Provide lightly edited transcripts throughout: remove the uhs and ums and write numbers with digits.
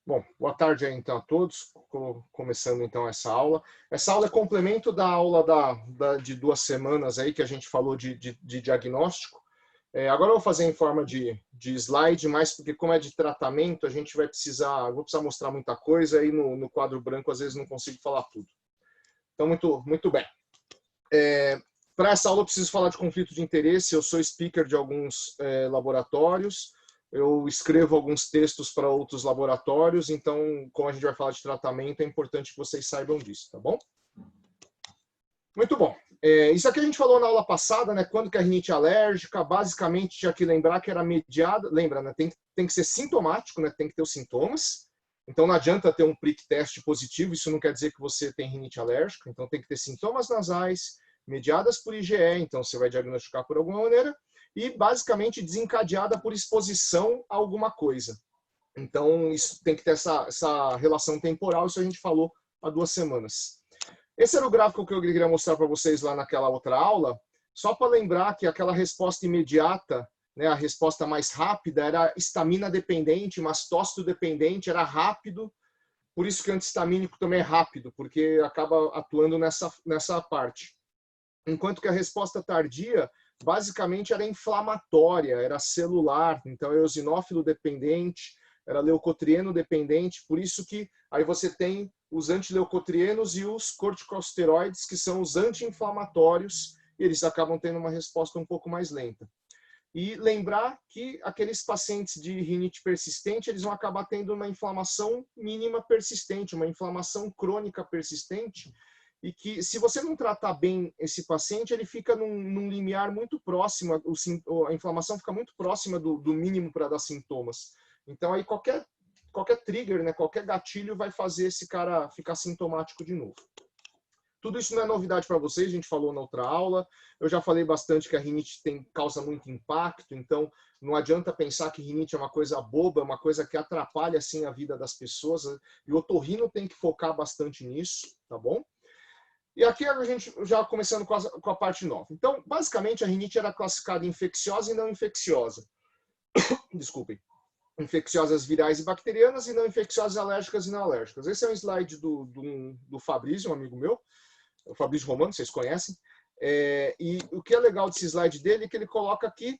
Bom, boa tarde aí então a todos, começando então essa aula. Essa aula é complemento da aula de 2 semanas aí que a gente falou de diagnóstico. Agora eu vou fazer em forma de slide, mas porque como é de tratamento, a gente vai precisar, vou precisar mostrar muita coisa e no quadro branco às vezes não consigo falar tudo. Então, muito bem. Para essa aula eu preciso falar de conflito de interesse, eu sou speaker de alguns laboratórios, eu escrevo alguns textos para outros laboratórios, então, como a gente vai falar de tratamento, é importante que vocês saibam disso, tá bom? Muito bom. Isso aqui a gente falou na aula passada, né? Quando que a rinite é alérgica, basicamente tinha que lembrar que era mediada, lembra, né? Tem que ser sintomático, né? Tem que ter os sintomas. Então não adianta ter um prick teste positivo, isso não quer dizer que você tem rinite alérgica, então tem que ter sintomas nasais, mediadas por IgE, então você vai diagnosticar por alguma maneira, e basicamente desencadeada por exposição a alguma coisa. Então, isso tem que ter essa relação temporal, isso a gente falou há 2 semanas. Esse era o gráfico que eu queria mostrar para vocês lá naquela outra aula, só para lembrar que aquela resposta imediata, né, a resposta mais rápida, era histamina dependente, mastócito dependente, era rápido, por isso que o antihistamínico também é rápido, porque acaba atuando nessa parte. Enquanto que a resposta tardia, basicamente, era inflamatória, era celular, então é eosinófilo dependente, era leucotrieno dependente, por isso que aí você tem os antileucotrienos e os corticosteroides, que são os anti-inflamatórios, e eles acabam tendo uma resposta um pouco mais lenta. E lembrar que aqueles pacientes de rinite persistente, eles vão acabar tendo uma inflamação mínima persistente, uma inflamação crônica persistente, e que se você não tratar bem esse paciente, ele fica num limiar muito próximo, a inflamação fica muito próxima do mínimo para dar sintomas. Então aí qualquer trigger, né, qualquer gatilho vai fazer esse cara ficar sintomático de novo. Tudo isso não é novidade para vocês, a gente falou na outra aula. Eu já falei bastante que a rinite causa muito impacto, então não adianta pensar que rinite é uma coisa boba, é uma coisa que atrapalha assim a vida das pessoas. E o otorrino tem que focar bastante nisso, tá bom? E aqui a gente já começando com a parte nova. Então, basicamente, a rinite era classificada infecciosa e não infecciosa. Desculpem. Infecciosas virais e bacterianas e não infecciosas alérgicas e não alérgicas. Esse é um slide do Fabrício, um amigo meu, o Fabrício Romano, vocês conhecem. E o que é legal desse slide dele é que ele coloca aqui,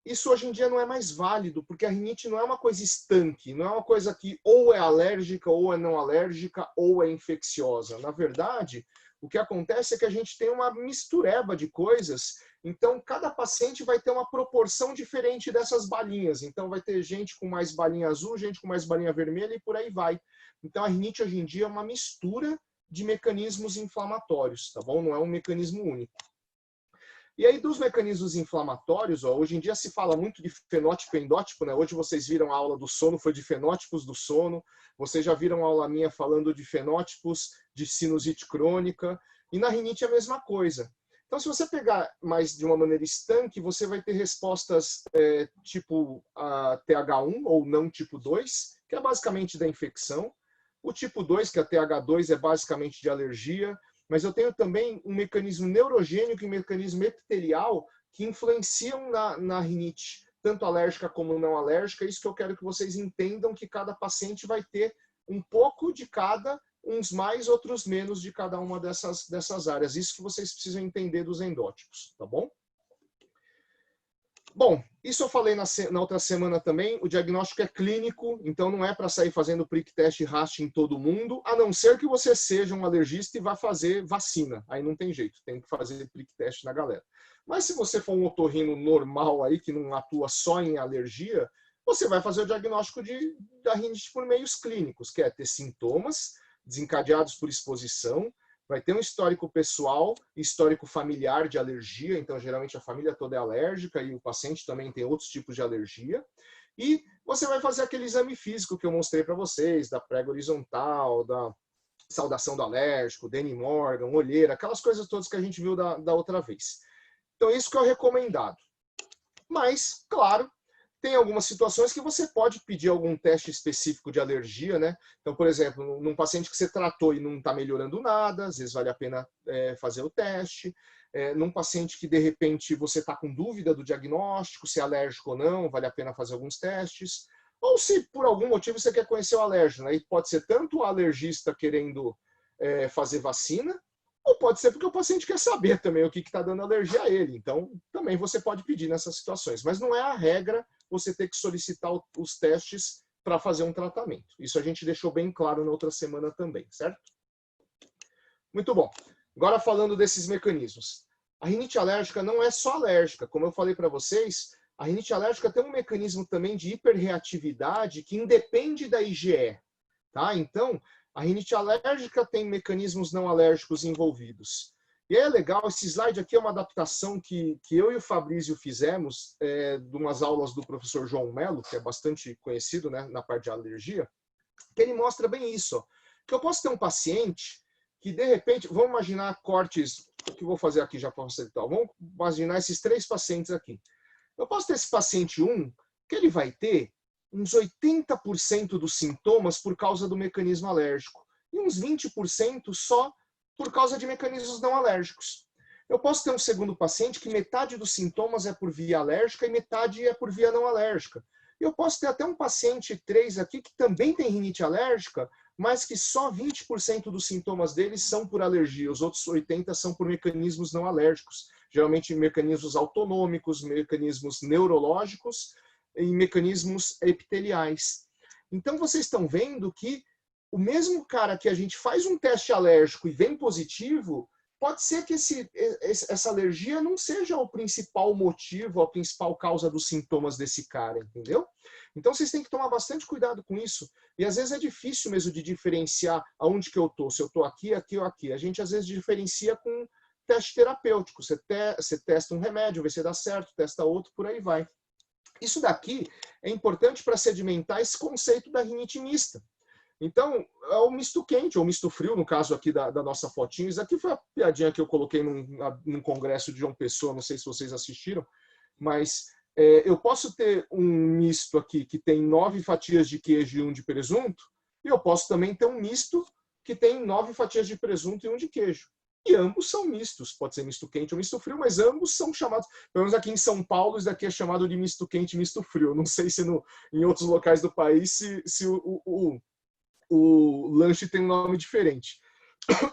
isso hoje em dia não é mais válido, porque a rinite não é uma coisa estanque, não é uma coisa que ou é alérgica, ou é não alérgica, ou é infecciosa. Na verdade, o que acontece é que a gente tem uma mistureba de coisas, então cada paciente vai ter uma proporção diferente dessas balinhas. Então vai ter gente com mais balinha azul, gente com mais balinha vermelha e por aí vai. Então a rinite hoje em dia é uma mistura de mecanismos inflamatórios, tá bom? Não é um mecanismo único. E aí, dos mecanismos inflamatórios, hoje em dia se fala muito de fenótipo e endótipo, né? Hoje vocês viram a aula do sono, foi de fenótipos do sono. Vocês já viram a aula minha falando de fenótipos de sinusite crônica. E na rinite é a mesma coisa. Então, se você pegar mais de uma maneira estanque, você vai ter respostas tipo TH1 ou não tipo 2, que é basicamente da infecção. O tipo 2, que é a TH2, é basicamente de alergia. Mas eu tenho também um mecanismo neurogênico e um mecanismo epitelial que influenciam na rinite, tanto alérgica como não alérgica. É isso que eu quero que vocês entendam, que cada paciente vai ter um pouco de cada, uns mais, outros menos de cada uma dessas áreas. Isso que vocês precisam entender dos endótipos, tá bom? Bom, isso eu falei na outra semana também, o diagnóstico é clínico, então não é para sair fazendo prick test e raste em todo mundo, a não ser que você seja um alergista e vá fazer vacina. Aí não tem jeito, tem que fazer prick test na galera. Mas se você for um otorrino normal aí, que não atua só em alergia, você vai fazer o diagnóstico da rinite por meios clínicos, que é ter sintomas desencadeados por exposição, vai ter um histórico pessoal, histórico familiar de alergia, então geralmente a família toda é alérgica e o paciente também tem outros tipos de alergia. E você vai fazer aquele exame físico que eu mostrei para vocês, da prega horizontal, da saudação do alérgico, Danny Morgan, olheira, aquelas coisas todas que a gente viu da outra vez. Então isso que é o recomendado. Mas, claro, tem algumas situações que você pode pedir algum teste específico de alergia, né? Então, por exemplo, num paciente que você tratou e não está melhorando nada, às vezes vale a pena fazer o teste. Num paciente que, de repente, você está com dúvida do diagnóstico, se é alérgico ou não, vale a pena fazer alguns testes. ou se por algum motivo você quer conhecer o alérgeno. Aí pode ser tanto o alergista querendo fazer vacina, ou pode ser porque o paciente quer saber também o que está dando alergia a ele. Então, também você pode pedir nessas situações. Mas não é a regra você ter que solicitar os testes para fazer um tratamento. Isso a gente deixou bem claro na outra semana também, certo? Muito bom. Agora falando desses mecanismos. A rinite alérgica não é só alérgica. Como eu falei para vocês, a rinite alérgica tem um mecanismo também de hiperreatividade que independe da IgE. Tá? Então, a rinite alérgica tem mecanismos não alérgicos envolvidos. E é legal, esse slide aqui é uma adaptação que eu e o Fabrício fizemos de umas aulas do professor João Melo, que é bastante conhecido, né, na parte de alergia, que ele mostra bem isso. Ó, que eu posso ter um paciente que, de repente, vamos imaginar cortes, o que eu vou fazer aqui já para facilitar. Vamos imaginar esses 3 pacientes aqui. Eu posso ter esse paciente 1, que ele vai ter uns 80% dos sintomas por causa do mecanismo alérgico e uns 20% só por causa de mecanismos não alérgicos. Eu posso ter um segundo paciente que metade dos sintomas é por via alérgica e metade é por via não alérgica. Eu posso ter até um paciente 3 aqui que também tem rinite alérgica, mas que só 20% dos sintomas dele são por alergia, os outros 80% são por mecanismos não alérgicos, geralmente mecanismos autonômicos, mecanismos neurológicos e mecanismos epiteliais. Então vocês estão vendo que o mesmo cara que a gente faz um teste alérgico e vem positivo, pode ser que essa alergia não seja o principal motivo, a principal causa dos sintomas desse cara, entendeu? Então vocês têm que tomar bastante cuidado com isso. E às vezes é difícil mesmo de diferenciar aonde que eu tô, se eu tô aqui, aqui ou aqui. A gente às vezes diferencia com teste terapêutico. Você testa um remédio, vê se dá certo, testa outro, por aí vai. Isso daqui é importante para sedimentar esse conceito da rinite mista. Então, é o misto quente, ou misto frio, no caso aqui da nossa fotinho. Isso aqui foi a piadinha que eu coloquei num congresso de João Pessoa, não sei se vocês assistiram, mas eu posso ter um misto aqui que tem 9 fatias de queijo e 1 de presunto, e eu posso também ter um misto que tem 9 fatias de presunto e 1 de queijo. E ambos são mistos, pode ser misto quente ou misto frio, mas ambos são chamados, pelo menos aqui em São Paulo, isso daqui é chamado de misto quente e misto frio. Não sei se em outros locais do país se o lanche tem um nome diferente.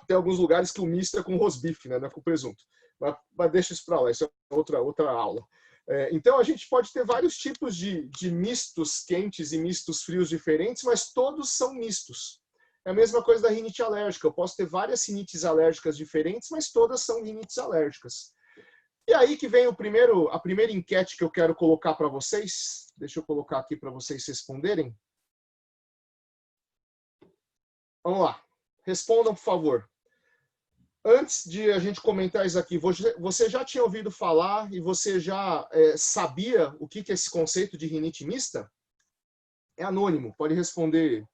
Tem alguns lugares que o misto é com rosbife, né? Não é com presunto. Mas deixa isso para lá, isso é outra aula. Então, a gente pode ter vários tipos de mistos quentes e mistos frios diferentes, mas todos são mistos. É a mesma coisa da rinite alérgica. Eu posso ter várias rinites alérgicas diferentes, mas todas são rinites alérgicas. E aí que vem a primeira enquete que eu quero colocar para vocês. Deixa eu colocar aqui para vocês responderem. Vamos lá. Respondam, por favor. Antes de a gente comentar isso aqui, você já tinha ouvido falar e você já sabia o que é esse conceito de rinite mista? É anônimo, pode responder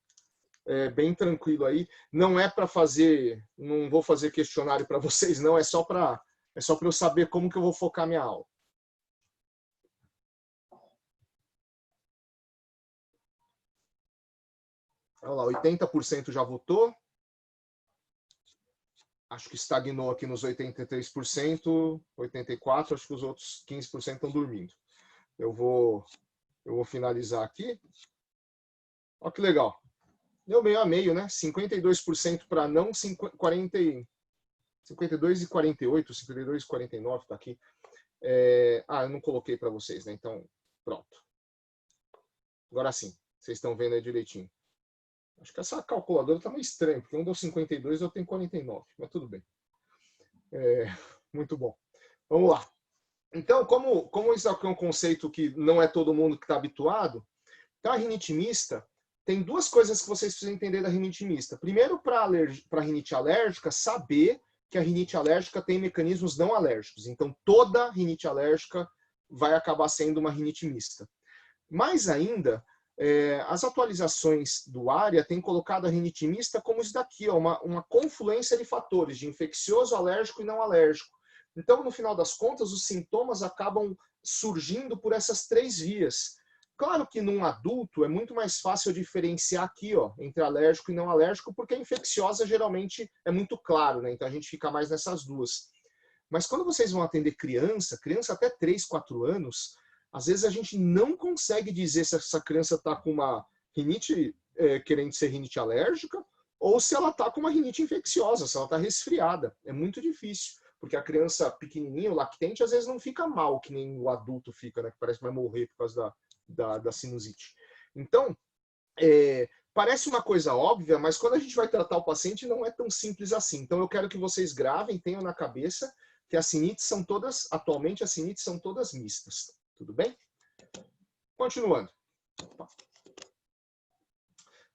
bem tranquilo aí. Não é para fazer, não vou fazer questionário para vocês, não, é só para eu saber como que eu vou focar minha aula. Olha lá, 80% já votou. Acho que estagnou aqui nos 83%, 84%, acho que os outros 15% estão dormindo. Eu vou finalizar aqui. Olha que legal. Deu meio a meio, né? 52% para não, 52 e 48, 52 e 49 está aqui. Eu não coloquei para vocês, né? Então, pronto. Agora sim, vocês estão vendo aí direitinho. Acho que essa calculadora está meio estranha, porque um deu 52 e eu tenho 49, mas tudo bem. Muito bom. Vamos lá. Então, como isso aqui é um conceito que não é todo mundo que está habituado, então a rinite mista tem 2 coisas que vocês precisam entender da rinite mista. Primeiro, para a rinite alérgica, saber que a rinite alérgica tem mecanismos não alérgicos. Então, toda rinite alérgica vai acabar sendo uma rinite mista. Mais ainda, as atualizações do ARIA têm colocado a rinite mista como isso daqui, ó, uma confluência de fatores, de infeccioso, alérgico e não alérgico. Então, no final das contas, os sintomas acabam surgindo por essas 3 vias. Claro que num adulto é muito mais fácil diferenciar aqui, ó, entre alérgico e não alérgico, porque a infecciosa geralmente é muito claro, né? Então a gente fica mais nessas 2. Mas quando vocês vão atender criança até 3, 4 anos, às vezes a gente não consegue dizer se essa criança está com uma rinite, querendo ser rinite alérgica, ou se ela está com uma rinite infecciosa, se ela está resfriada. É muito difícil, porque a criança pequenininha, o lactente, às vezes não fica mal, que nem o adulto fica, né? Que parece que vai morrer por causa da sinusite. Então, parece uma coisa óbvia, mas quando a gente vai tratar o paciente, não é tão simples assim. Então, eu quero que vocês gravem, tenham na cabeça que as sinites são todas, atualmente, as sinites são todas mistas. Tudo bem? Continuando.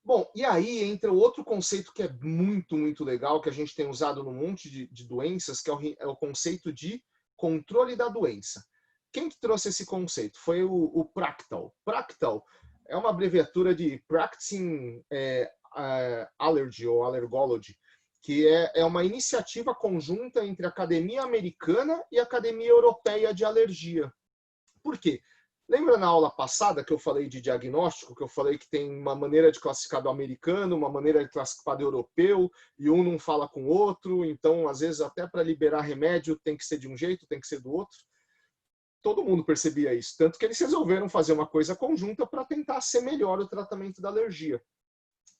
Bom, e aí entra outro conceito que é muito, muito legal, que a gente tem usado num monte de doenças, que é o conceito de controle da doença. Quem que trouxe esse conceito? Foi o Practal. Practal é uma abreviatura de Practicing Allergy ou Allergology, que é uma iniciativa conjunta entre a Academia Americana e a Academia Europeia de Alergia. Por quê? Lembra na aula passada que eu falei de diagnóstico, que eu falei que tem uma maneira de classificar do americano, uma maneira de classificar do europeu, e um não fala com o outro, então, às vezes, até para liberar remédio tem que ser de um jeito, tem que ser do outro. Todo mundo percebia isso, tanto que eles resolveram fazer uma coisa conjunta para tentar ser melhor o tratamento da alergia.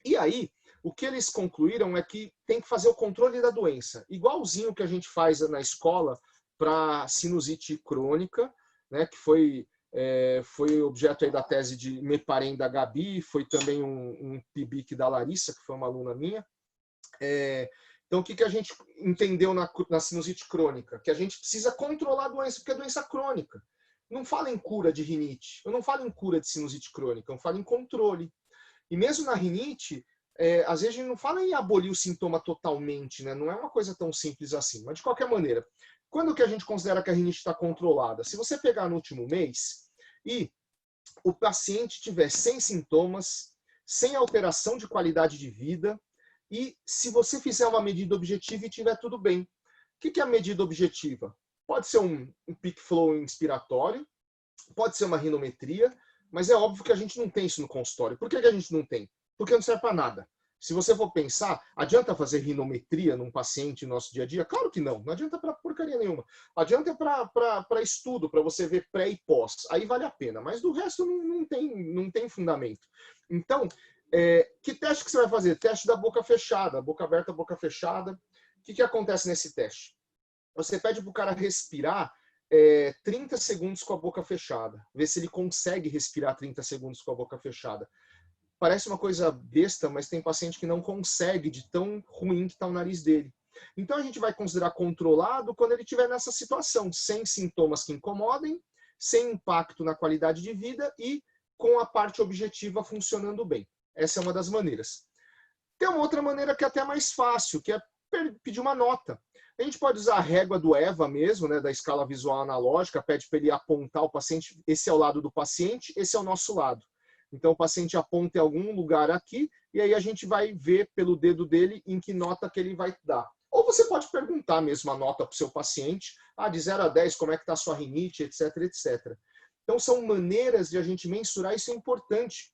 E aí, o que eles concluíram é que tem que fazer o controle da doença, igualzinho que a gente faz na escola para sinusite crônica, né, que foi objeto aí da tese de Meparem da Gabi, foi também um PIBIC da Larissa, que foi uma aluna minha. Então, o que a gente entendeu na sinusite crônica? Que a gente precisa controlar a doença, porque é doença crônica. Não fala em cura de rinite, eu não falo em cura de sinusite crônica, eu falo em controle. E mesmo na rinite, às vezes a gente não fala em abolir o sintoma totalmente, né? Não é uma coisa tão simples assim. Mas, de qualquer maneira, quando que a gente considera que a rinite está controlada? Se você pegar no último mês e o paciente tiver sem sintomas, sem alteração de qualidade de vida, e se você fizer uma medida objetiva e tiver tudo bem. O que é a medida objetiva? Pode ser um peak flow inspiratório, pode ser uma rinometria, mas é óbvio que a gente não tem isso no consultório. Por que a gente não tem? Porque não serve para nada. Se você for pensar, adianta fazer rinometria num paciente no nosso dia a dia? Claro que não. Não adianta para porcaria nenhuma. Adianta para estudo, para você ver pré e pós. Aí vale a pena. Mas do resto não tem fundamento. Então, que teste que você vai fazer? Teste da boca fechada. Boca aberta, boca fechada. O que acontece nesse teste? Você pede para o cara respirar 30 segundos com a boca fechada. Ver se ele consegue respirar 30 segundos com a boca fechada. Parece uma coisa besta, mas tem paciente que não consegue de tão ruim que está o nariz dele. Então a gente vai considerar controlado quando ele estiver nessa situação, sem sintomas que incomodem, sem impacto na qualidade de vida e com a parte objetiva funcionando bem. Essa é uma das maneiras. Tem uma outra maneira que é até mais fácil, que é pedir uma nota. A gente pode usar a régua do EVA mesmo, né, da escala visual analógica, pede para ele apontar o paciente, esse é o lado do paciente, esse é o nosso lado. Então, o paciente aponta em algum lugar aqui, e aí a gente vai ver pelo dedo dele em que nota que ele vai dar. Ou você pode perguntar mesmo a nota para o seu paciente, de 0 a 10, como é que está a sua rinite, etc, etc. Então, são maneiras de a gente mensurar, isso é importante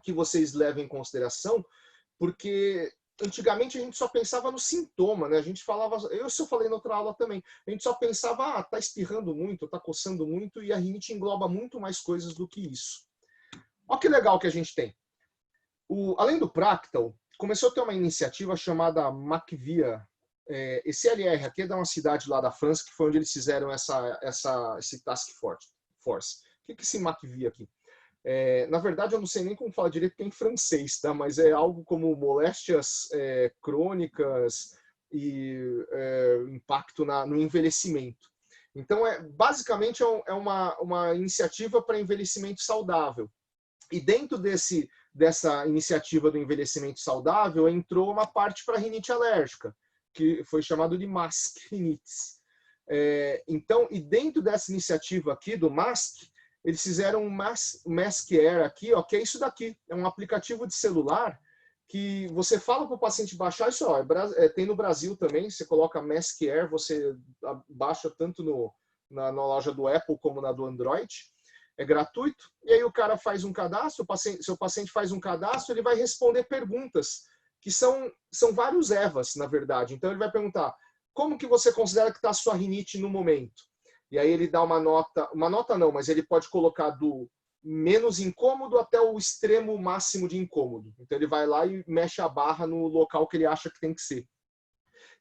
que vocês levem em consideração, porque antigamente a gente só pensava no sintoma, né? A gente falava, eu falei na outra aula também, a gente só pensava, tá espirrando muito, tá coçando muito, e a rinite engloba muito mais coisas do que isso. Olha que legal que a gente tem. Além do Practal, começou a ter uma iniciativa chamada MACVIA. Esse LR aqui é de uma cidade lá da França, que foi onde eles fizeram esse task force. O que é esse MACVIA aqui? Na verdade, eu não sei nem como falar direito, porque é em francês, tá? Mas é algo como moléstias crônicas e impacto no envelhecimento. Então, basicamente, é uma iniciativa para envelhecimento saudável. E dentro dessa iniciativa do envelhecimento saudável, entrou uma parte para rinite alérgica, que foi chamado de MASC rinites. Então, e dentro dessa iniciativa aqui do MASC, eles fizeram um Mask Air aqui, ó, que é isso daqui. É um aplicativo de celular que você fala para o paciente baixar isso, ó, tem no Brasil também, você coloca Mask Air, você baixa tanto na loja do Apple como na do Android. É gratuito, e aí o cara faz um cadastro, seu paciente faz um cadastro, ele vai responder perguntas, que são vários EVAs, na verdade. Então ele vai perguntar, como que você considera que está a sua rinite no momento? e aí ele dá uma nota não, mas ele pode colocar do menos incômodo até o extremo máximo de incômodo. Então ele vai lá e mexe a barra no local que ele acha que tem que ser.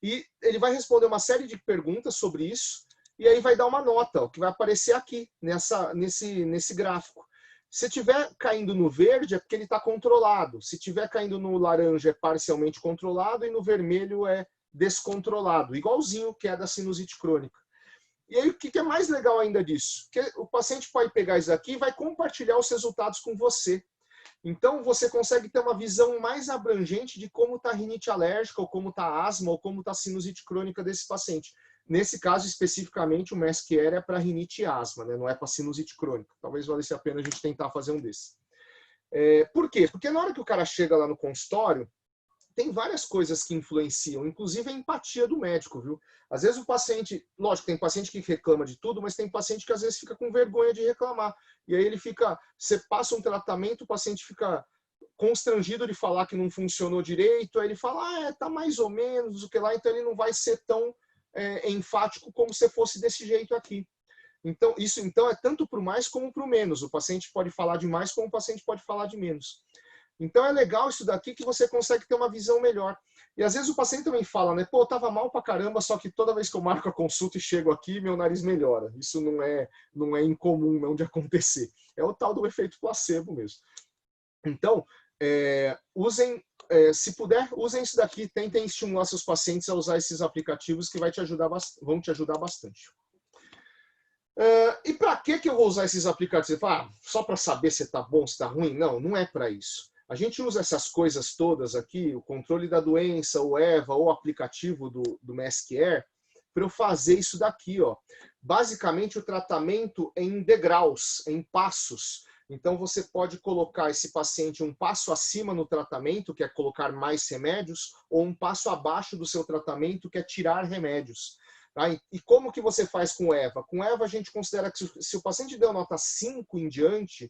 E ele vai responder uma série de perguntas sobre isso, e aí vai dar uma nota, ó, que vai aparecer aqui, nesse gráfico. Se estiver caindo no verde, é porque ele está controlado. Se estiver caindo no laranja, é parcialmente controlado, e no vermelho é descontrolado, igualzinho que é da sinusite crônica. E aí, o que é mais legal ainda disso? Que o paciente pode pegar isso aqui e vai compartilhar os resultados com você. Então, você consegue ter uma visão mais abrangente de como está a rinite alérgica, ou como está a asma, ou como está a sinusite crônica desse paciente. Nesse caso, especificamente, o MESC-R é para rinite e asma, né? Não é para sinusite crônica. Talvez valesse a pena a gente tentar fazer um desse. Por quê? Porque na hora que o cara chega lá no consultório, tem várias coisas que influenciam, inclusive a empatia do médico, viu? Às vezes o paciente, lógico, tem paciente que reclama de tudo, mas tem paciente que às vezes fica com vergonha de reclamar. E aí ele fica, você passa um tratamento, o paciente fica constrangido de falar que não funcionou direito, aí ele fala, tá mais ou menos, o que lá, então ele não vai ser tão enfático como se fosse desse jeito aqui. Então, isso então é tanto para o mais como para o menos. O paciente pode falar de mais como o paciente pode falar de menos. Então é legal isso daqui que você consegue ter uma visão melhor. E às vezes o paciente também fala, né? Pô, eu tava mal pra caramba, só que toda vez que eu marco a consulta e chego aqui, meu nariz melhora. Isso não é incomum não de acontecer. É o tal do efeito placebo mesmo. Então, se puder, usem isso daqui, tentem estimular seus pacientes a usar esses aplicativos que vão te ajudar bastante. E para que eu vou usar esses aplicativos? Você fala, só para saber se está bom, se está ruim? Não, não é para isso. A gente usa essas coisas todas aqui, o controle da doença, o EVA, ou o aplicativo do MESC-R, para eu fazer isso daqui. Ó. Basicamente, o tratamento em degraus, em passos. Então, você pode colocar esse paciente um passo acima no tratamento, que é colocar mais remédios, ou um passo abaixo do seu tratamento, que é tirar remédios. E como que você faz com o EVA? Com o EVA, a gente considera que se o paciente deu nota 5 em diante,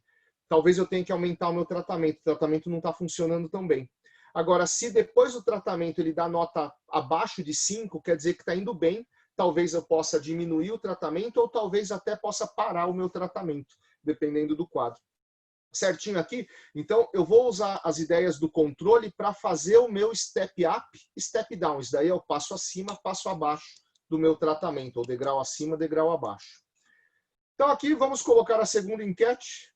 talvez eu tenha que aumentar o meu tratamento. O tratamento não está funcionando tão bem. Agora, se depois do tratamento ele dá nota abaixo de 5, quer dizer que está indo bem, talvez eu possa diminuir o tratamento ou talvez até possa parar o meu tratamento, dependendo do quadro. Certinho aqui? Então, eu vou usar as ideias do controle para fazer o meu step up e step down. Isso daí é o passo acima, passo abaixo do meu tratamento, ou degrau acima, degrau abaixo. Então, aqui vamos colocar a segunda enquete.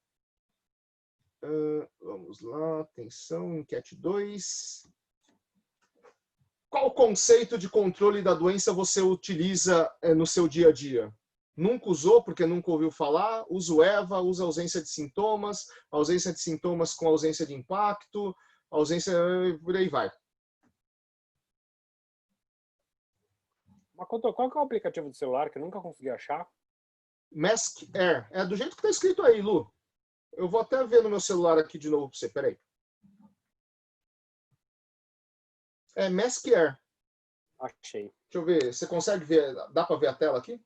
Vamos lá, atenção, enquete 2. Qual conceito de controle da doença você utiliza no seu dia a dia? Nunca usou porque nunca ouviu falar? Usa o EVA, usa ausência de sintomas com ausência de impacto, por aí vai. Makoto, qual que é o aplicativo do celular que eu nunca consegui achar? MESC-R. É do jeito que está escrito aí, Lu. Eu vou até ver no meu celular aqui de novo para você. Peraí. É MESC-R. Achei. Deixa eu ver. Você consegue ver? Dá para ver a tela aqui?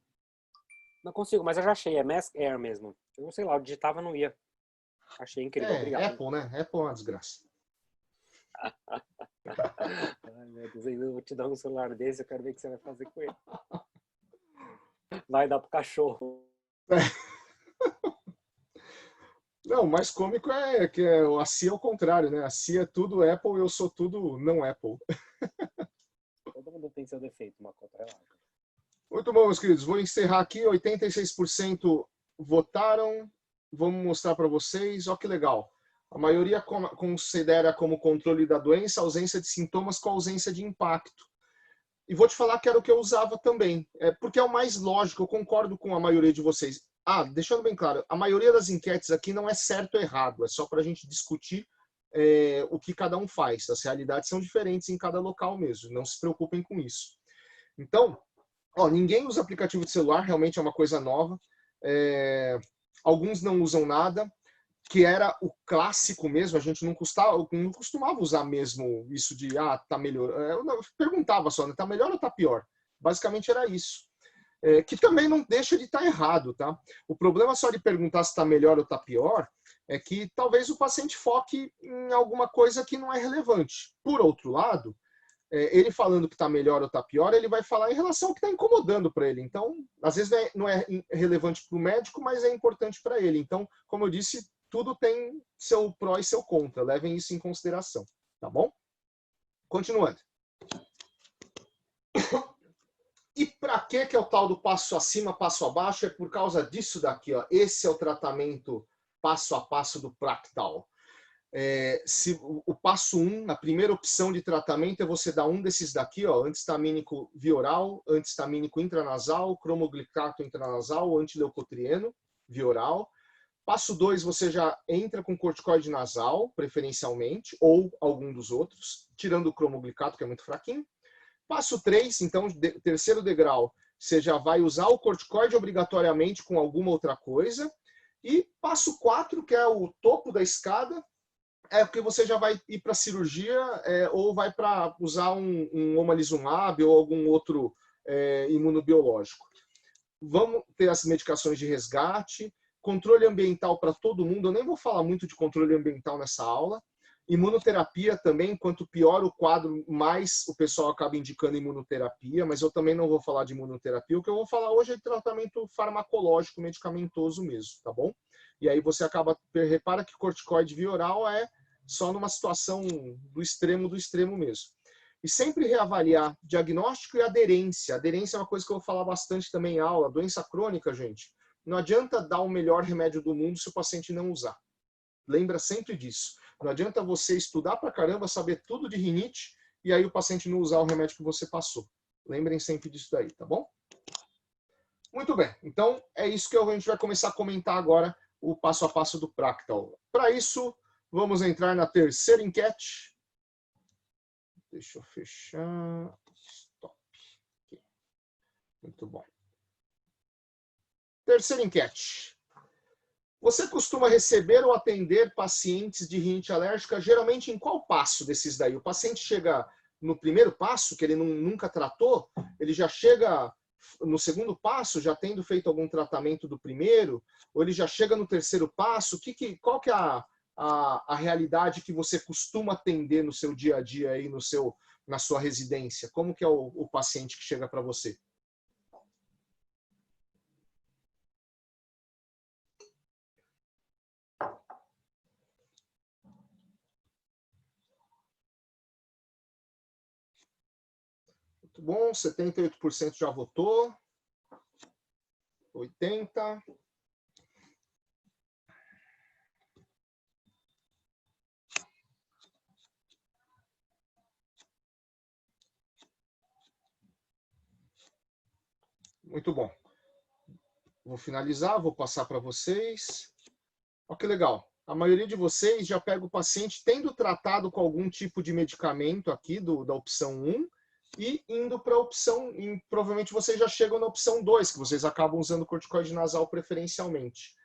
Não consigo, mas eu já achei. É MESC-R mesmo. Eu não sei lá, eu digitava não ia. Achei incrível, obrigado. Apple, né? Apple é uma desgraça. Ai, meu Deus, eu vou te dar um celular desse, eu quero ver o que você vai fazer com ele. Vai dar pro cachorro. Não, o mais cômico é que a CIA é o contrário, né? A CIA é tudo Apple e eu sou tudo não Apple. Todo mundo tem seu defeito, Makoto, relaxa. Muito bom, meus queridos. Vou encerrar aqui. 86% votaram. Vamos mostrar para vocês. Olha que legal. A maioria considera como controle da doença ausência de sintomas com ausência de impacto. E vou te falar que era o que eu usava também. Porque é o mais lógico. Eu concordo com a maioria de vocês. Deixando bem claro, a maioria das enquetes aqui não é certo ou errado, é só para a gente discutir o que cada um faz. As realidades são diferentes em cada local mesmo, não se preocupem com isso. Então, ninguém usa aplicativo de celular, realmente é uma coisa nova. Alguns não usam nada, que era o clássico mesmo, a gente não costumava usar mesmo isso de, tá melhor. Eu perguntava só, tá melhor ou tá pior? Basicamente era isso. Que também não deixa de estar errado, tá? O problema só de perguntar se está melhor ou está pior é que talvez o paciente foque em alguma coisa que não é relevante. Por outro lado, ele falando que está melhor ou está pior, ele vai falar em relação ao que está incomodando para ele. Então, às vezes não é relevante para o médico, mas é importante para ele. Então, como eu disse, tudo tem seu pró e seu contra. Levem isso em consideração, tá bom? Continuando. E para que é o tal do passo acima, passo abaixo? É por causa disso daqui, ó. Esse é o tratamento passo a passo do Practal. Se o passo 1, a primeira opção de tratamento é você dar um desses daqui, ó, antihistamínico via oral, antihistamínico intranasal, cromoglicato intranasal, antileucotrieno via oral. Passo 2, você já entra com corticoide nasal, preferencialmente, ou algum dos outros, tirando o cromoglicato, que é muito fraquinho. Passo 3, então, terceiro degrau, você já vai usar o corticoide obrigatoriamente com alguma outra coisa. E passo 4, que é o topo da escada, é porque você já vai ir para a cirurgia ou vai para usar um omalizumab ou algum outro imunobiológico. Vamos ter as medicações de resgate, controle ambiental para todo mundo. Eu nem vou falar muito de controle ambiental nessa aula. Imunoterapia também, quanto pior o quadro, mais o pessoal acaba indicando imunoterapia, mas eu também não vou falar de imunoterapia. O que eu vou falar hoje é de tratamento farmacológico, medicamentoso mesmo, tá bom? E aí você repara que corticoide via oral é só numa situação do extremo mesmo. E sempre reavaliar diagnóstico e aderência. Aderência é uma coisa que eu vou falar bastante também em aula. Doença crônica, gente, não adianta dar o melhor remédio do mundo se o paciente não usar. Lembra sempre disso. Não adianta você estudar pra caramba, saber tudo de rinite, e aí o paciente não usar o remédio que você passou. Lembrem sempre disso daí, tá bom? Muito bem. Então, é isso que a gente vai começar a comentar agora, o passo a passo do Practal. Para isso, vamos entrar na terceira enquete. Deixa eu fechar. Stop. Aqui. Muito bom. Terceira enquete. Você costuma receber ou atender pacientes de rinite alérgica, geralmente em qual passo desses daí? O paciente chega no primeiro passo, que ele nunca tratou, ele já chega no segundo passo, já tendo feito algum tratamento do primeiro, ou ele já chega no terceiro passo? Qual que é a realidade que você costuma atender no seu dia a dia, aí na sua residência? Como que é o paciente que chega para você? Muito bom, 78% já votou. 80%. Muito bom. Vou finalizar, vou passar para vocês. Olha que legal. A maioria de vocês já pega o paciente tendo tratado com algum tipo de medicamento aqui da opção 1 e indo para a opção, provavelmente vocês já chegam na opção 2, que vocês acabam usando corticoide nasal preferencialmente.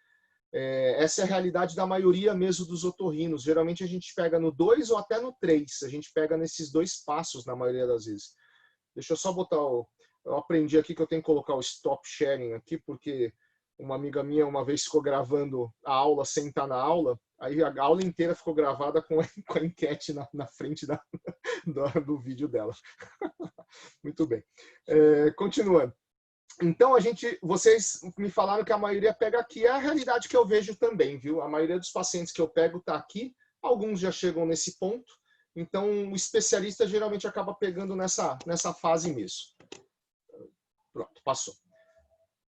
Essa é a realidade da maioria mesmo dos otorrinos. Geralmente a gente pega no 2 ou até no 3. A gente pega nesses dois passos na maioria das vezes. Deixa eu só botar eu aprendi aqui que eu tenho que colocar o stop sharing aqui, porque uma amiga minha uma vez ficou gravando a aula sem estar na aula, aí a aula inteira ficou gravada com a enquete na frente do vídeo dela. Muito bem. Continuando. Então, vocês me falaram que a maioria pega aqui. É a realidade que eu vejo também, viu? A maioria dos pacientes que eu pego está aqui. Alguns já chegam nesse ponto. Então, o especialista geralmente acaba pegando nessa fase mesmo. Pronto, passou.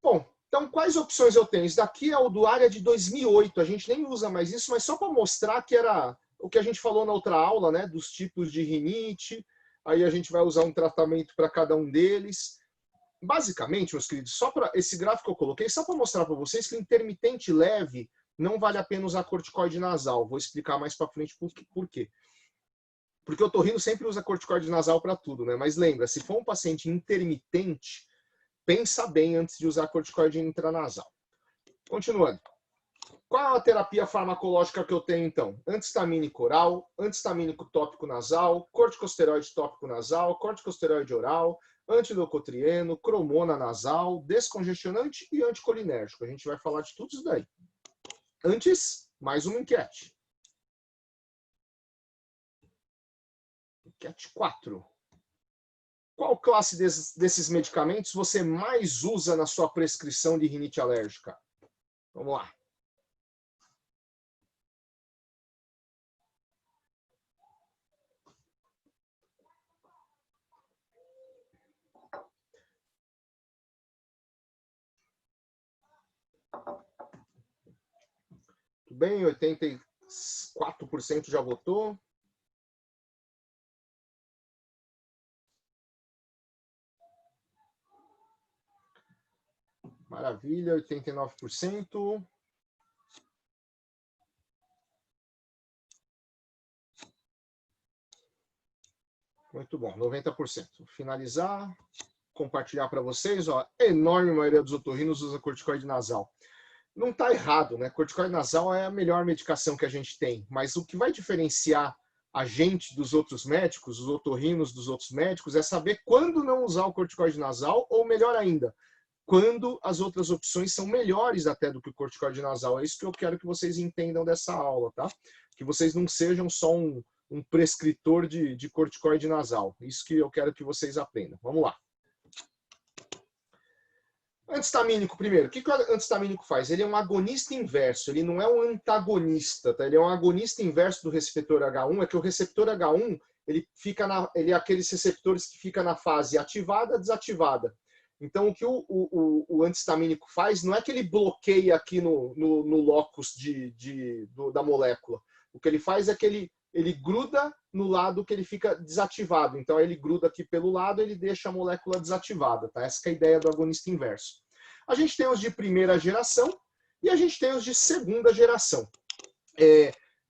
Bom, então quais opções eu tenho? Esse daqui é o do área de 2008. A gente nem usa mais isso, mas só para mostrar que era o que a gente falou na outra aula, né? Dos tipos de rinite. Aí a gente vai usar um tratamento para cada um deles. Basicamente, meus queridos, só para esse gráfico que eu coloquei, só para mostrar para vocês que intermitente leve não vale a pena usar corticoide nasal. Vou explicar mais para frente por quê. Porque o otorrino sempre usa corticoide nasal para tudo, né? Mas lembra, se for um paciente intermitente, pensa bem antes de usar corticoide intranasal. Continuando. Qual é a terapia farmacológica que eu tenho, então? Antihistamínico oral, antihistamínico tópico nasal, corticosteroide tópico nasal, corticosteroide oral, antileucotrieno, cromona nasal, descongestionante e anticolinérgico. A gente vai falar de tudo isso daí. Antes, mais uma enquete. Enquete 4. qual classe desses medicamentos você mais usa na sua prescrição de rinite alérgica? Vamos lá. Tudo bem, 84% já votou. Maravilha, 89%. Muito bom, 90%. Finalizar, compartilhar para vocês. Ó, a enorme maioria dos otorrinos usa corticoide nasal. Não está errado, né? Corticoide nasal é a melhor medicação que a gente tem, mas o que vai diferenciar a gente dos outros médicos, os otorrinos dos outros médicos, é saber quando não usar o corticoide nasal, ou melhor ainda, quando as outras opções são melhores até do que o corticoide nasal. É isso que eu quero que vocês entendam dessa aula, tá? Que vocês não sejam só um prescritor de corticoide nasal. Isso que eu quero que vocês aprendam. Vamos lá. Antistamínico, primeiro. O que o antistamínico faz? Ele é um agonista inverso, ele não é um antagonista, tá? Ele é um agonista inverso do receptor H1, é que o receptor H1, ele é aqueles receptores que fica na fase ativada, desativada. Então, o que o antistamínico faz não é que ele bloqueia aqui no locus da molécula. O que ele faz é que ele gruda no lado que ele fica desativado. Então, ele gruda aqui pelo lado, ele deixa a molécula desativada. Tá? Essa que é a ideia do agonista inverso. A gente tem os de primeira geração e a gente tem os de segunda geração.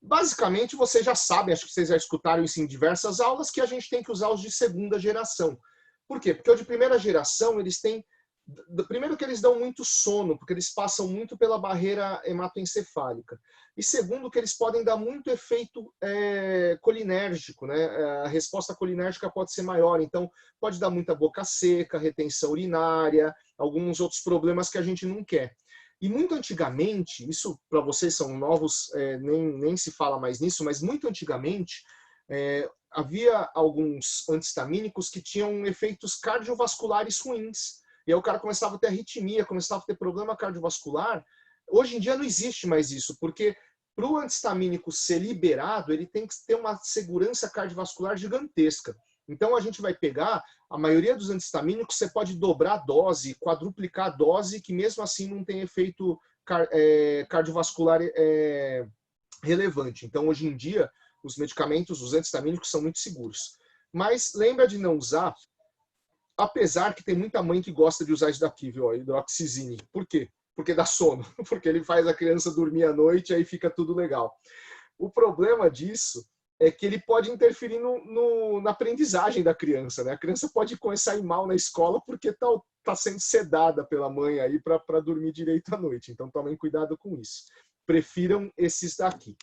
Basicamente, vocês já sabem, acho que vocês já escutaram isso em diversas aulas, que a gente tem que usar os de segunda geração. Por quê? Porque o de primeira geração, eles têm... Primeiro que eles dão muito sono, porque eles passam muito pela barreira hematoencefálica. E segundo que eles podem dar muito efeito colinérgico, né? A resposta colinérgica pode ser maior, então pode dar muita boca seca, retenção urinária, alguns outros problemas que a gente não quer. E muito antigamente, isso para vocês são novos, nem se fala mais nisso, mas muito antigamente havia alguns antistamínicos que tinham efeitos cardiovasculares ruins. E aí o cara começava a ter arritmia, começava a ter problema cardiovascular. Hoje em dia não existe mais isso, porque para o antistamínico ser liberado, ele tem que ter uma segurança cardiovascular gigantesca. Então a gente vai pegar, a maioria dos antistamínicos, você pode dobrar a dose, quadruplicar a dose, que mesmo assim não tem efeito cardiovascular relevante. Então hoje em dia, os medicamentos, os antistamínicos são muito seguros. Mas lembra de não usar, apesar que tem muita mãe que gosta de usar isso daqui, viu? Hidroxizine. Por quê? Porque dá sono. Porque ele faz a criança dormir à noite e aí fica tudo legal. O problema disso é que ele pode interferir na aprendizagem da criança, né? A criança pode começar a ir mal na escola porque está sendo sedada pela mãe aí para dormir direito à noite. Então tomem cuidado com isso. Prefiram esses daqui.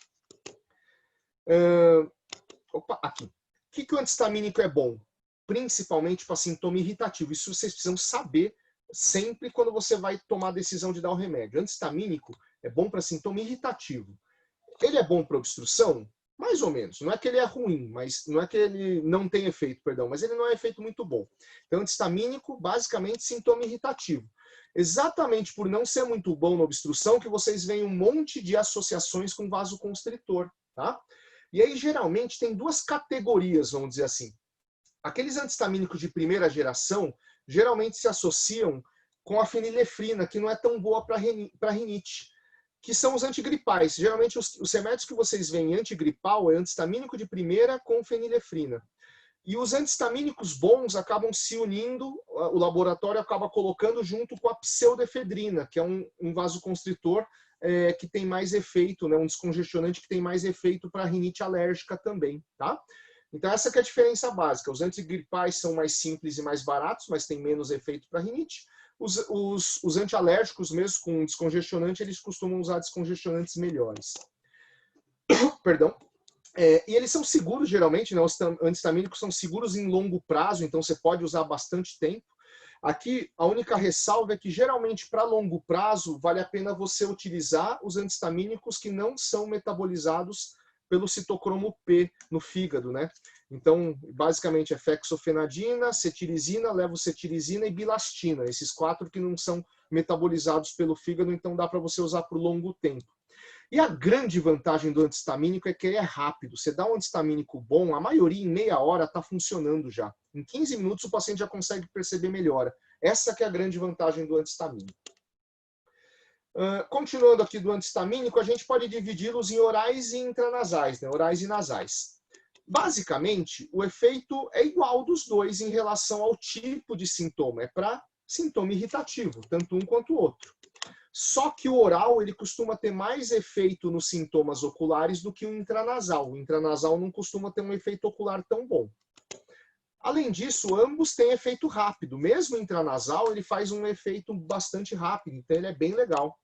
Opa, aqui. O que o antistamínico é bom? Principalmente para sintoma irritativo. Isso vocês precisam saber sempre quando você vai tomar a decisão de dar o remédio. Antistamínico é bom para sintoma irritativo. Ele é bom para obstrução? Mais ou menos. Não é que ele é ruim, mas não é que ele não tem efeito, perdão, mas ele não é efeito muito bom. Então, antistamínico, basicamente, sintoma irritativo. Exatamente por não ser muito bom na obstrução que vocês veem um monte de associações com vasoconstritor, tá? E aí, geralmente, tem duas categorias, vamos dizer assim. Aqueles antistamínicos de primeira geração geralmente se associam com a fenilefrina, que não é tão boa para rinite, que são os antigripais. Geralmente os remédios que vocês veem antigripal é antistamínico de primeira com fenilefrina. E os antistamínicos bons acabam se unindo, o laboratório acaba colocando junto com a pseudoefedrina, que é um vasoconstritor que tem mais efeito, né, um descongestionante que tem mais efeito para rinite alérgica também, tá? Então, essa que é a diferença básica. Os antigripais são mais simples e mais baratos, mas têm menos efeito para rinite. Os antialérgicos, mesmo com descongestionante, eles costumam usar descongestionantes melhores. Perdão. E eles são seguros, geralmente, né? Os antistamínicos são seguros em longo prazo, então você pode usar bastante tempo. Aqui, a única ressalva é que, geralmente, para longo prazo, vale a pena você utilizar os antistamínicos que não são metabolizados pelo citocromo P no fígado, né? Então, basicamente é fexofenadina, cetirizina, levocetirizina e bilastina, esses 4 que não são metabolizados pelo fígado, então dá para você usar por longo tempo. E a grande vantagem do antihistamínico é que ele é rápido. Você dá um antihistamínico bom, a maioria em meia hora está funcionando já. Em 15 minutos o paciente já consegue perceber melhora. Essa que é a grande vantagem do antihistamínico. Continuando aqui do antihistamínico, a gente pode dividi-los em orais e intranasais, né? Orais e nasais. Basicamente, o efeito é igual dos dois em relação ao tipo de sintoma. É para sintoma irritativo, tanto um quanto o outro. Só que o oral ele costuma ter mais efeito nos sintomas oculares do que o intranasal. O intranasal não costuma ter um efeito ocular tão bom. Além disso, ambos têm efeito rápido. Mesmo o intranasal, ele faz um efeito bastante rápido, então ele é bem legal.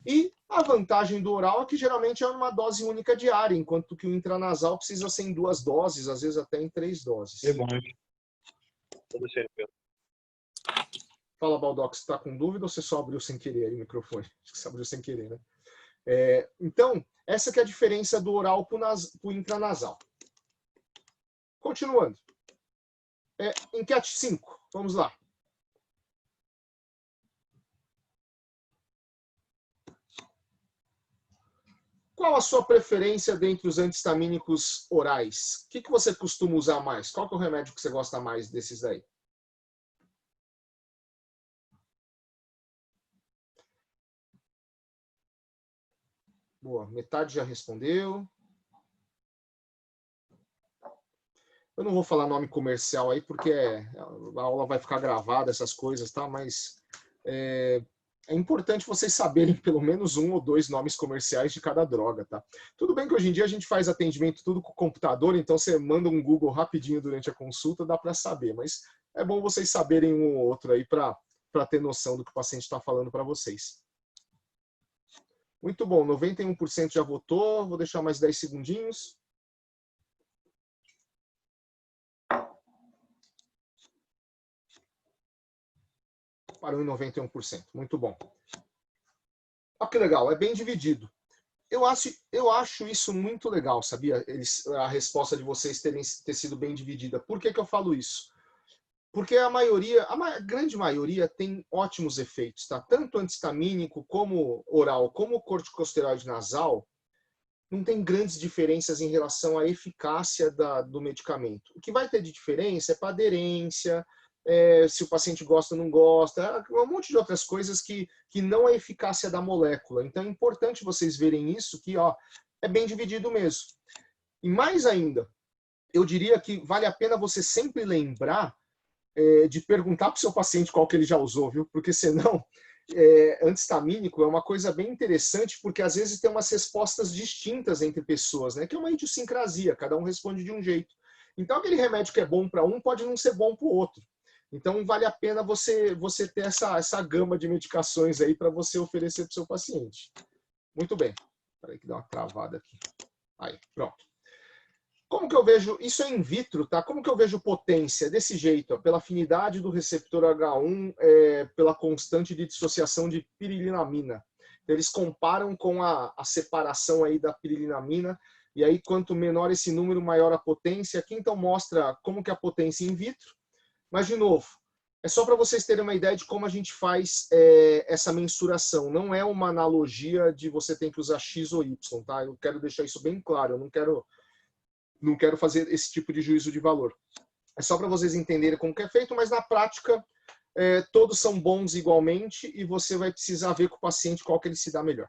E a vantagem do oral é que geralmente é uma dose única diária, enquanto que o intranasal precisa ser em 2 doses, às vezes até em 3 doses. É bom. Fala, Baldock, você está com dúvida ou você só abriu sem querer aí o microfone? Acho que você abriu sem querer, né? Então, essa que é a diferença do oral para o intranasal. Continuando. Enquete 5. Vamos lá. Qual a sua preferência dentre os antihistamínicos orais? O que você costuma usar mais? Qual que é o remédio que você gosta mais desses daí? Boa, metade já respondeu. Eu não vou falar nome comercial aí, porque a aula vai ficar gravada, essas coisas, tá? Mas é importante vocês saberem pelo menos 1 ou 2 nomes comerciais de cada droga, tá? Tudo bem que hoje em dia a gente faz atendimento tudo com o computador, então você manda um Google rapidinho durante a consulta, dá para saber, mas é bom vocês saberem um ou outro aí para ter noção do que o paciente está falando para vocês. Muito bom, 91% já votou, vou deixar mais 10 segundinhos. Parou em 91%, muito bom. Olha que legal, é bem dividido. Eu acho isso muito legal, sabia? A resposta de vocês ter sido bem dividida. Por que eu falo isso? Porque a grande maioria tem ótimos efeitos, tá? Tanto antihistamínico como oral, como corticosteroide nasal, não tem grandes diferenças em relação à eficácia do medicamento. O que vai ter de diferença é para aderência, se o paciente gosta ou não gosta, um monte de outras coisas que não é a eficácia da molécula. Então é importante vocês verem isso, que é bem dividido mesmo. E mais ainda, eu diria que vale a pena você sempre lembrar de perguntar para o seu paciente qual que ele já usou, viu? Porque senão, antihistamínico é uma coisa bem interessante, porque às vezes tem umas respostas distintas entre pessoas, né? Que é uma idiosincrasia, cada um responde de um jeito. Então aquele remédio que é bom para um pode não ser bom para o outro. Então vale a pena você ter essa gama de medicações aí para você oferecer para o seu paciente. Muito bem. Espera aí que dá uma travada aqui. Aí, pronto. Como que eu vejo, isso é in vitro, tá? Como que eu vejo potência? Desse jeito, pela afinidade do receptor H1, pela constante de dissociação de pirilinamina. Eles comparam com a separação aí da pirilinamina, e aí quanto menor esse número, maior a potência. Aqui então mostra como que é a potência in vitro, mas de novo, é só para vocês terem uma ideia de como a gente faz essa mensuração. Não é uma analogia de você tem que usar X ou Y, tá? Eu quero deixar isso bem claro, eu não quero fazer esse tipo de juízo de valor. É só para vocês entenderem como que é feito, mas na prática todos são bons igualmente e você vai precisar ver com o paciente qual que ele se dá melhor.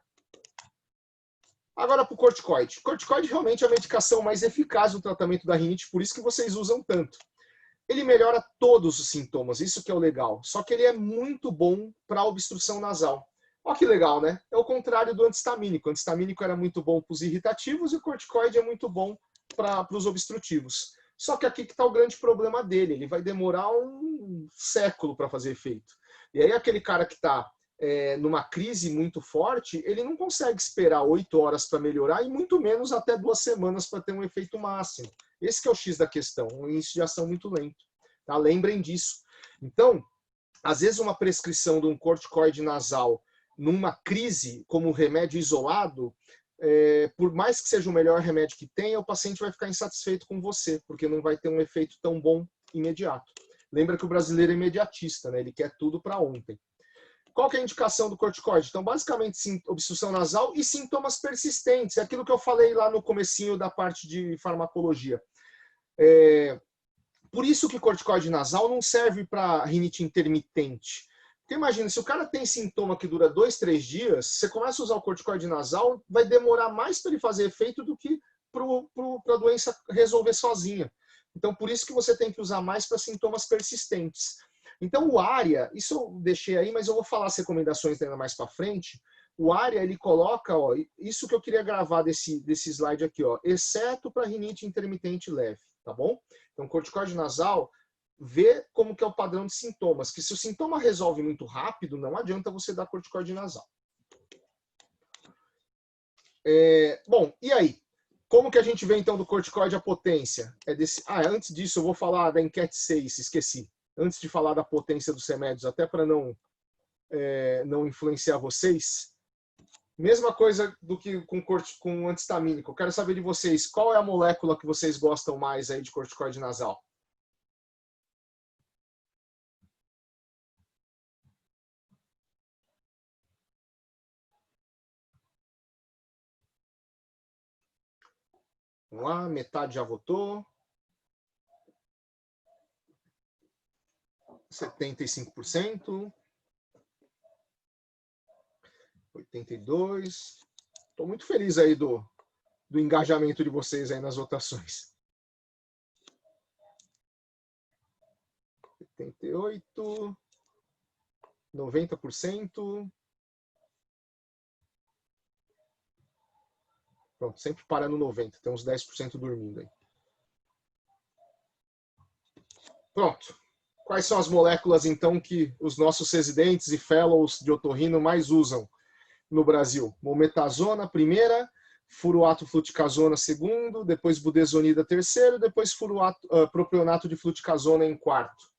Agora para o corticoide. O corticoide realmente é a medicação mais eficaz no tratamento da rinite, por isso que vocês usam tanto. Ele melhora todos os sintomas, isso que é o legal. Só que ele é muito bom para obstrução nasal. Olha que legal, né? É o contrário do antihistamínico. O antihistamínico era muito bom para os irritativos e o corticoide é muito bom para os obstrutivos. Só que aqui que está o grande problema dele. Ele vai demorar um século para fazer efeito. E aí aquele cara que está numa crise muito forte, ele não consegue esperar 8 horas para melhorar e muito menos até 2 semanas para ter um efeito máximo. Esse que é o X da questão, um início de ação muito lento. Tá? Lembrem disso. Então, às vezes uma prescrição de um corticoide nasal numa crise como remédio isolado por mais que seja o melhor remédio que tenha, o paciente vai ficar insatisfeito com você, porque não vai ter um efeito tão bom imediato. Lembra que o brasileiro é imediatista, né? Ele quer tudo para ontem. Qual que é a indicação do corticoide? Então, basicamente, obstrução nasal e sintomas persistentes. É aquilo que eu falei lá no comecinho da parte de farmacologia. Por isso que corticoide nasal não serve para rinite intermitente. Porque imagina, se o cara tem sintoma que dura 2, 3 dias, você começa a usar o corticoide nasal, vai demorar mais para ele fazer efeito do que para a doença resolver sozinha. Então, por isso que você tem que usar mais para sintomas persistentes. Então, o ARIA, isso eu deixei aí, mas eu vou falar as recomendações ainda mais para frente. O ARIA, ele coloca, ó, isso que eu queria gravar desse slide aqui, ó, exceto para rinite intermitente leve, tá bom? Então, corticoide nasal, vê como que é o padrão de sintomas, que se o sintoma resolve muito rápido, não adianta você dar corticoide nasal. Bom, e aí? Como que a gente vê, então, do corticoide a potência? Antes disso, eu vou falar da enquete 6, esqueci. Antes de falar da potência dos remédios, até para não influenciar vocês. Mesma coisa do que com antistamínico. Eu quero saber de vocês, qual é a molécula que vocês gostam mais aí de corticoide nasal? Vamos lá, metade já votou. 75%. 82%. Estou muito feliz aí do engajamento de vocês aí nas votações. 78%. 90%. Pronto, sempre para no 90%. Tem uns 10% dormindo aí. Pronto. Quais são as moléculas, então, que os nossos residentes e fellows de otorrino mais usam no Brasil? Mometazona, primeira, furuato fluticasona, segundo, depois budesonida, terceiro, depois propionato de fluticasona em quarto.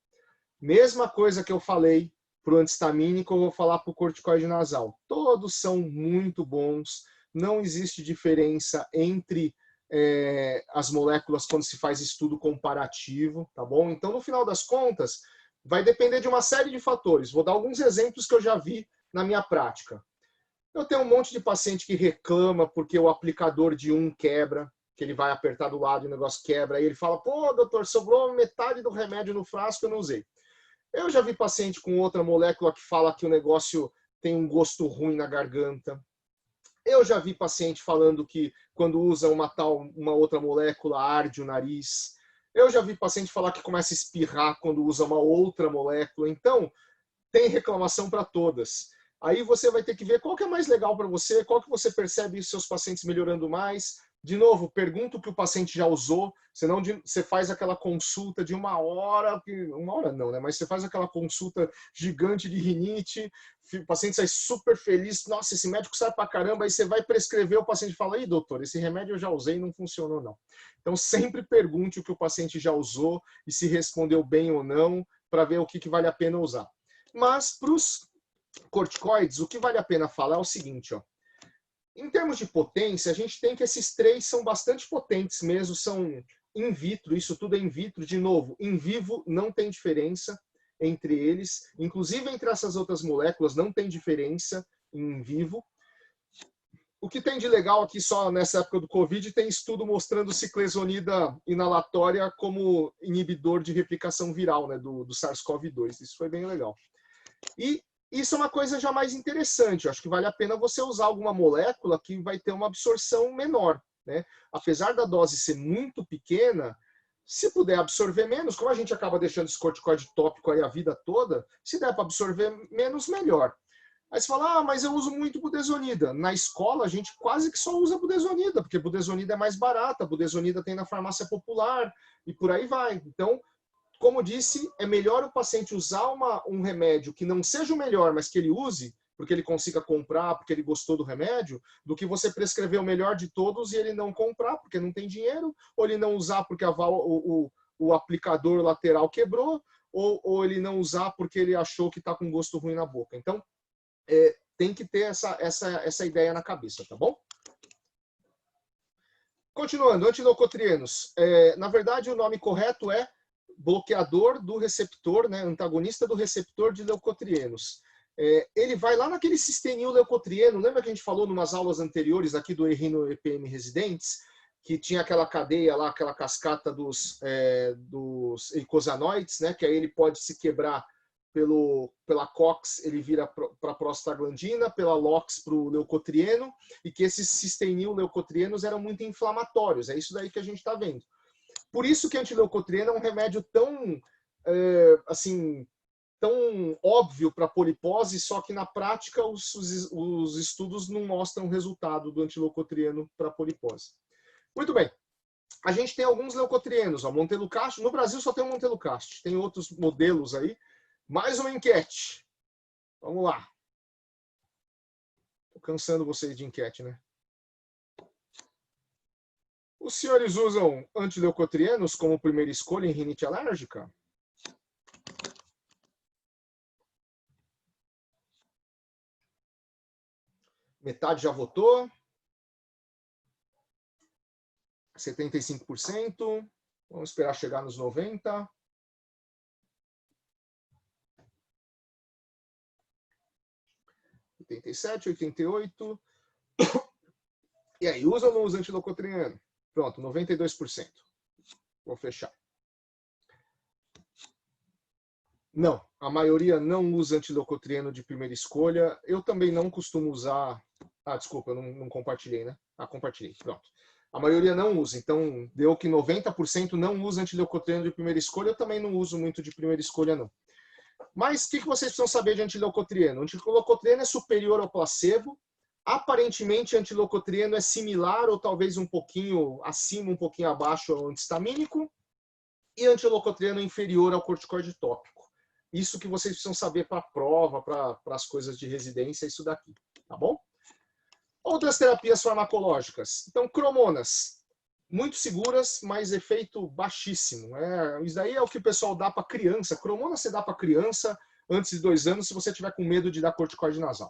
Mesma coisa que eu falei para o antistamínico, eu vou falar para o corticoide nasal. Todos são muito bons, não existe diferença entre as moléculas quando se faz estudo comparativo, tá bom? Então, no final das contas, vai depender de uma série de fatores. Vou dar alguns exemplos que eu já vi na minha prática. Eu tenho um monte de paciente que reclama porque o aplicador de um quebra, que ele vai apertar do lado e o negócio quebra, aí ele fala, pô, doutor, sobrou metade do remédio no frasco, eu não usei. Eu já vi paciente com outra molécula que fala que o negócio tem um gosto ruim na garganta. Eu já vi paciente falando que quando usa uma outra molécula arde o nariz. Eu já vi paciente falar que começa a espirrar quando usa uma outra molécula. Então, tem reclamação para todas. Aí você vai ter que ver qual que é mais legal para você, qual que você percebe os seus pacientes melhorando mais. De novo, pergunta o que o paciente já usou, senão você faz aquela consulta de 1 hora, 1 hora não, né? Mas você faz aquela consulta gigante de rinite, o paciente sai super feliz, nossa, esse médico sabe pra caramba, aí você vai prescrever, o paciente fala, aí doutor, esse remédio eu já usei e não funcionou não. Então sempre pergunte o que o paciente já usou e se respondeu bem ou não, para ver o que vale a pena usar. Mas para os corticoides, o que vale a pena falar é o seguinte, ó. Em termos de potência, a gente tem que esses três são bastante potentes mesmo, são in vitro, isso tudo é in vitro, de novo, em vivo não tem diferença entre eles, inclusive entre essas outras moléculas não tem diferença em vivo. O que tem de legal aqui só nessa época do Covid, tem estudo mostrando ciclesonida inalatória como inibidor de replicação viral, né, do SARS-CoV-2, isso foi bem legal. E isso é uma coisa já mais interessante. Eu acho que vale a pena você usar alguma molécula que vai ter uma absorção menor, né? Apesar da dose ser muito pequena, se puder absorver menos, como a gente acaba deixando esse corticoide tópico aí a vida toda, se der para absorver menos, melhor. Aí você fala, mas eu uso muito budesonida. Na escola, a gente quase que só usa budesonida, porque budesonida é mais barata, budesonida tem na farmácia popular e por aí vai. Então, como disse, é melhor o paciente usar um remédio que não seja o melhor, mas que ele use, porque ele consiga comprar, porque ele gostou do remédio, do que você prescrever o melhor de todos e ele não comprar, porque não tem dinheiro, ou ele não usar porque o aplicador lateral quebrou, ou ele não usar porque ele achou que está com gosto ruim na boca. Então, tem que ter essa ideia na cabeça, tá bom? Continuando, antileucotrienos. Na verdade, o nome correto é bloqueador do receptor, né, antagonista do receptor de leucotrienos. Ele vai lá naquele cistenil leucotrieno, lembra que a gente falou em umas aulas anteriores aqui do Errino EPM Residentes, que tinha aquela cadeia lá, aquela cascata dos eicosanoides, né, que aí ele pode se quebrar pela COX, ele vira para a prostaglandina, pela LOX para o leucotrieno, e que esses cistenil leucotrienos eram muito inflamatórios. É isso daí que a gente está vendo. Por isso que antileucotrieno é um remédio tão, assim, tão óbvio para polipose, só que na prática os estudos não mostram o resultado do antileucotrieno para polipose. Muito bem. A gente tem alguns leucotrienos, ó, Montelukast. No Brasil só tem o Montelukast. Tem outros modelos aí. Mais uma enquete. Vamos lá. Estou cansando vocês de enquete, né? Os senhores usam antileucotrienos como primeira escolha em rinite alérgica? Metade já votou. 75%. Vamos esperar chegar nos 90%. (87%, 88%. E aí, usa ou não usa antileucotrieno? Pronto, 92%. Vou fechar. Não, a maioria não usa antileucotrieno de primeira escolha. Eu também não costumo usar... Ah, desculpa, eu não compartilhei, né? Ah, compartilhei, pronto. A maioria não usa, então deu que 90% não usa antileucotrieno de primeira escolha. Eu também não uso muito de primeira escolha, não. Mas o que vocês precisam saber de antileucotrieno? O antileucotrieno é superior ao placebo. Aparentemente, antileucotrieno é similar ou talvez um pouquinho acima, um pouquinho abaixo ao antihistamínico. E antileucotrieno é inferior ao corticoide tópico. Isso que vocês precisam saber para a prova, para as coisas de residência, isso daqui. Tá bom? Outras terapias farmacológicas. Então, cromonas. Muito seguras, mas efeito baixíssimo. Isso daí é o que o pessoal dá para criança. Cromona você dá para criança antes de 2 anos, se você tiver com medo de dar corticoide nasal.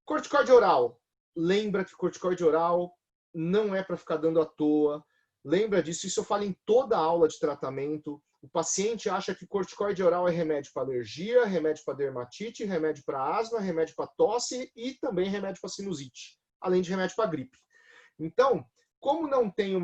Corticoide oral. Lembra que corticoide oral não é para ficar dando à toa. Lembra disso, isso eu falo em toda a aula de tratamento. O paciente acha que corticoide oral é remédio para alergia, remédio para dermatite, remédio para asma, remédio para tosse e também remédio para sinusite, além de remédio para gripe. Então, como não tem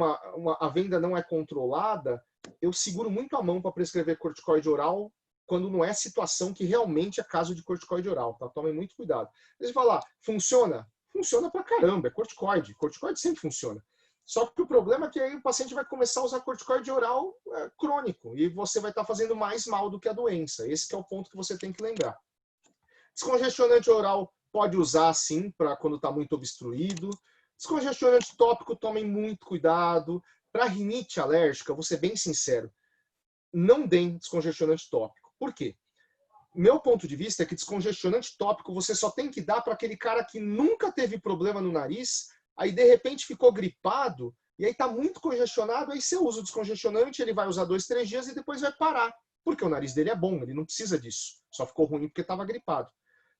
a venda não é controlada, eu seguro muito a mão para prescrever corticoide oral quando não é situação que realmente é caso de corticoide oral, tá? Tomem muito cuidado. Eles falam, funciona? Funciona pra caramba, é corticoide. Corticoide sempre funciona. Só que o problema é que aí o paciente vai começar a usar corticoide oral crônico e você vai estar fazendo mais mal do que a doença. Esse que é o ponto que você tem que lembrar. Descongestionante oral pode usar sim para quando está muito obstruído. Descongestionante tópico, tomem muito cuidado. Para rinite alérgica, vou ser bem sincero, não deem descongestionante tópico. Por quê? Meu ponto de vista é que descongestionante tópico você só tem que dar para aquele cara que nunca teve problema no nariz, aí de repente ficou gripado, e aí está muito congestionado, aí você usa o descongestionante, ele vai usar 2, 3 dias e depois vai parar. Porque o nariz dele é bom, ele não precisa disso. Só ficou ruim porque estava gripado.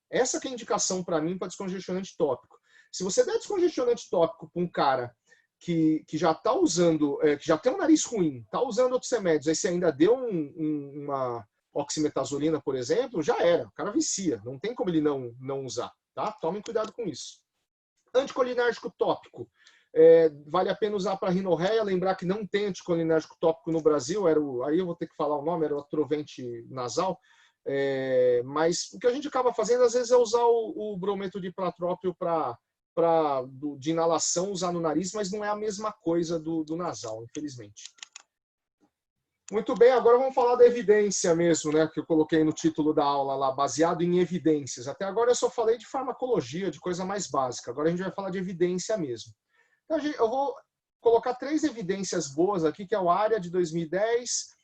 Essa que é a indicação para mim para descongestionante tópico. Se você der descongestionante tópico para um cara que já está usando, que já tem um nariz ruim, está usando outros remédios, aí você ainda deu uma oximetazolina, por exemplo, já era. O cara vicia. Não tem como ele não usar. Tá? Tomem cuidado com isso. Anticolinérgico tópico. Vale a pena usar para rinorreia. Lembrar que não tem anticolinérgico tópico no Brasil. Aí eu vou ter que falar o nome, era o Atrovente nasal. Mas o que a gente acaba fazendo, às vezes, é usar o brometo de platrópio de inalação, usar no nariz, mas não é a mesma coisa do nasal, infelizmente. Muito bem, agora vamos falar da evidência mesmo, né, que eu coloquei no título da aula lá, baseado em evidências. Até agora eu só falei de farmacologia, de coisa mais básica. Agora a gente vai falar de evidência mesmo. Então, eu vou colocar 3 evidências boas aqui, que é o ARIA de 2010,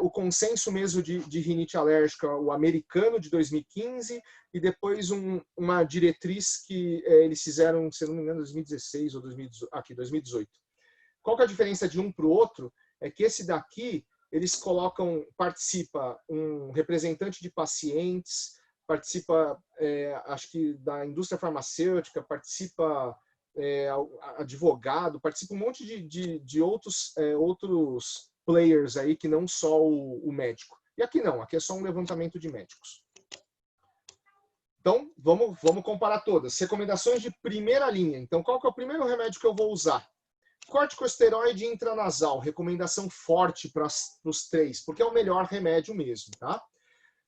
o consenso mesmo de rinite alérgica, o americano de 2015, e depois uma diretriz que eles fizeram, se não me engano, 2016 ou 2018. Qual que é a diferença de um para o outro? É que esse daqui, eles participa um representante de pacientes, participa, acho que da indústria farmacêutica, participa advogado, participa um monte de outros players aí que não só o médico. E aqui não, aqui é só um levantamento de médicos. Então, vamos comparar todas. Recomendações de primeira linha. Então, qual que é o primeiro remédio que eu vou usar? Corticosteroide intranasal, recomendação forte para os 3, porque é o melhor remédio mesmo, tá?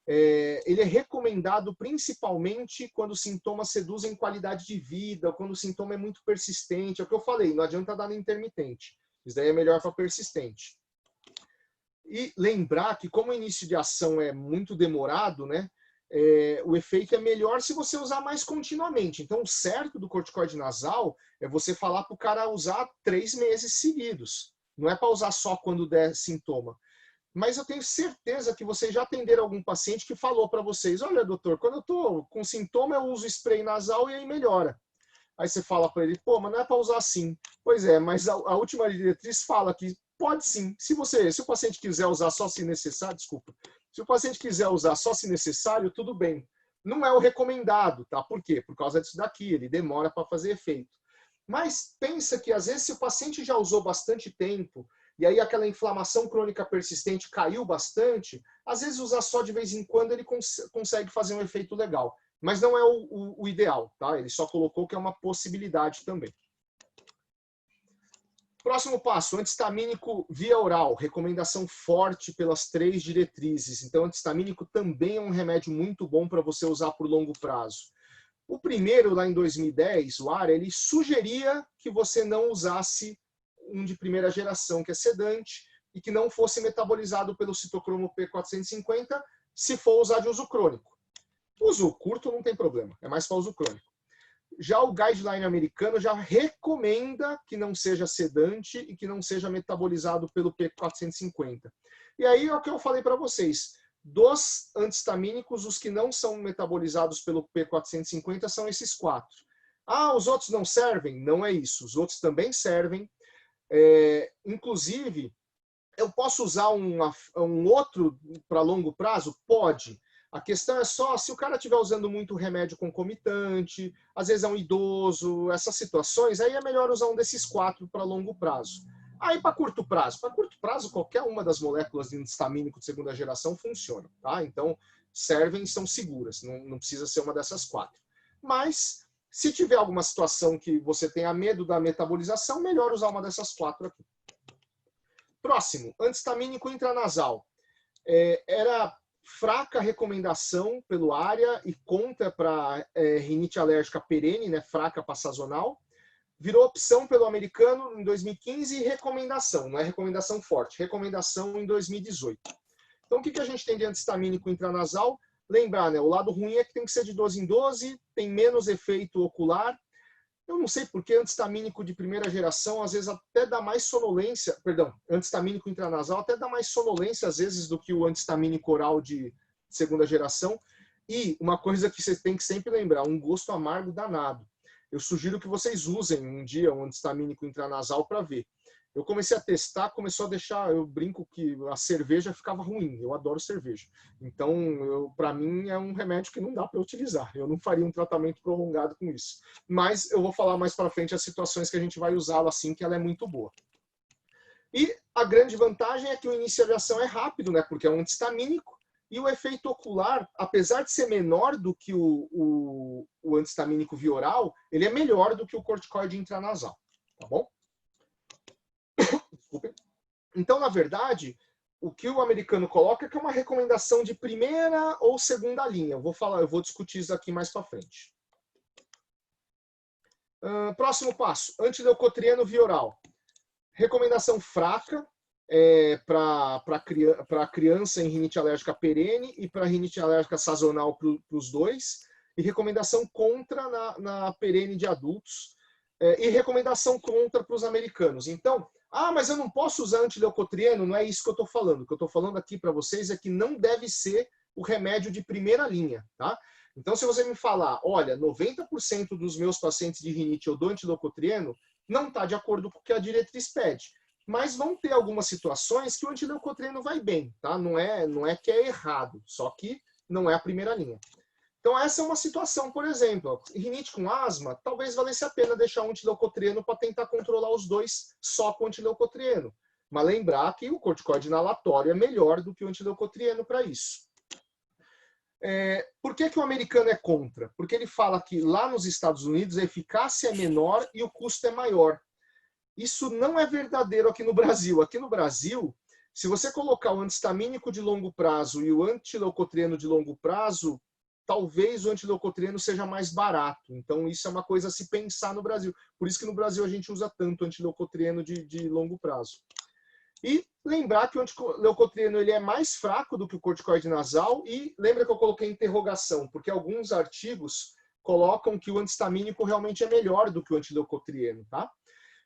Ele é recomendado principalmente quando os sintomas reduzem qualidade de vida, ou quando o sintoma é muito persistente. É o que eu falei, não adianta dar no intermitente. Isso daí é melhor para persistente. E lembrar que como o início de ação é muito demorado, né? O efeito é melhor se você usar mais continuamente. Então, o certo do corticoide nasal é você falar para o cara usar 3 meses seguidos. Não é para usar só quando der sintoma. Mas eu tenho certeza que vocês já atenderam algum paciente que falou para vocês, olha, doutor, quando eu estou com sintoma, eu uso spray nasal e aí melhora. Aí você fala para ele, pô, mas não é para usar assim. Pois é, mas a última diretriz fala que pode sim. Se o paciente quiser usar só se necessário, desculpa. Se o paciente quiser usar só se necessário, tudo bem. Não é o recomendado, tá? Por quê? Por causa disso daqui, ele demora para fazer efeito. Mas pensa que às vezes se o paciente já usou bastante tempo, e aí aquela inflamação crônica persistente caiu bastante, às vezes usar só de vez em quando ele consegue fazer um efeito legal. Mas não é o ideal, tá? Ele só colocou que é uma possibilidade também. Próximo passo, antihistamínico via oral, recomendação forte pelas 3 diretrizes. Então, antihistamínico também é um remédio muito bom para você usar por longo prazo. O primeiro, lá em 2010, o ARA, ele sugeria que você não usasse um de primeira geração, que é sedante, e que não fosse metabolizado pelo citocromo P450, se for usar de uso crônico. Uso curto não tem problema, é mais para uso crônico. Já o guideline americano já recomenda que não seja sedante e que não seja metabolizado pelo P450. E aí é o que eu falei para vocês. Dos antihistamínicos, os que não são metabolizados pelo P450 são esses 4. Ah, os outros não servem? Não é isso. Os outros também servem. Inclusive, eu posso usar um outro para longo prazo? Pode. A questão é só, se o cara estiver usando muito remédio concomitante, às vezes é um idoso, essas situações, aí é melhor usar um desses 4 para longo prazo. Aí para curto prazo, qualquer uma das moléculas de antihistamínico de segunda geração funciona, tá? Então, servem e são seguras, não precisa ser uma dessas 4. Mas, se tiver alguma situação que você tenha medo da metabolização, melhor usar uma dessas 4 aqui. Próximo, antihistamínico intranasal. Era fraca recomendação pelo ARIA e contra para rinite alérgica perene, né, fraca para sazonal. Virou opção pelo americano em 2015 e recomendação, não é recomendação forte, recomendação em 2018. Então, o que a gente tem de antihistamínico intranasal? Lembrar, né, o lado ruim é que tem que ser de 12 em 12, tem menos efeito ocular. Eu não sei porque antihistamínico de primeira geração, às vezes até dá mais sonolência, antihistamínico intranasal até dá mais sonolência, às vezes, do que o antihistamínico oral de segunda geração. E uma coisa que vocês têm que sempre lembrar, um gosto amargo danado. Eu sugiro que vocês usem um dia um antihistamínico intranasal para ver. Eu comecei a testar, começou a deixar, eu brinco que a cerveja ficava ruim, eu adoro cerveja. Então, para mim, é um remédio que não dá para utilizar. Eu não faria um tratamento prolongado com isso. Mas eu vou falar mais para frente as situações que a gente vai usá-lo assim, que ela é muito boa. E a grande vantagem é que o início de ação é rápido, né? Porque é um antihistamínico. E o efeito ocular, apesar de ser menor do que o antihistamínico via oral, ele é melhor do que o corticoide intranasal. Tá bom? Desculpem. Então, na verdade, o que o americano coloca é que é uma recomendação de primeira ou segunda linha. Eu vou discutir isso aqui mais para frente. Próximo passo, antileucotrieno via oral. Recomendação fraca para criança em rinite alérgica perene e para rinite alérgica sazonal para os dois. E recomendação contra na perene de adultos. E recomendação contra para os americanos. Então, mas eu não posso usar antileucotrieno? Não é isso que eu estou falando. O que eu estou falando aqui para vocês é que não deve ser o remédio de primeira linha, tá? Então, se você me falar, olha, 90% dos meus pacientes de rinite eu dou antileucotrieno, não está de acordo com o que a diretriz pede. Mas vão ter algumas situações que o antileucotrieno vai bem, tá? Não é que é errado, só que não é a primeira linha. Então, essa é uma situação, por exemplo, rinite com asma, talvez valesse a pena deixar um antileucotrieno para tentar controlar os dois só com antileucotrieno. Mas lembrar que o corticoide inalatório é melhor do que o antileucotrieno para isso. Por que o americano é contra? Porque ele fala que lá nos Estados Unidos a eficácia é menor e o custo é maior. Isso não é verdadeiro aqui no Brasil. Aqui no Brasil, se você colocar o antihistamínico de longo prazo e o antileucotrieno de longo prazo, talvez o antileucotrieno seja mais barato. Então, isso é uma coisa a se pensar no Brasil. Por isso que no Brasil a gente usa tanto antileucotrieno de longo prazo. E lembrar que o antileucotrieno ele é mais fraco do que o corticoide nasal. E lembra que eu coloquei interrogação, porque alguns artigos colocam que o antihistamínico realmente é melhor do que o antileucotrieno, tá?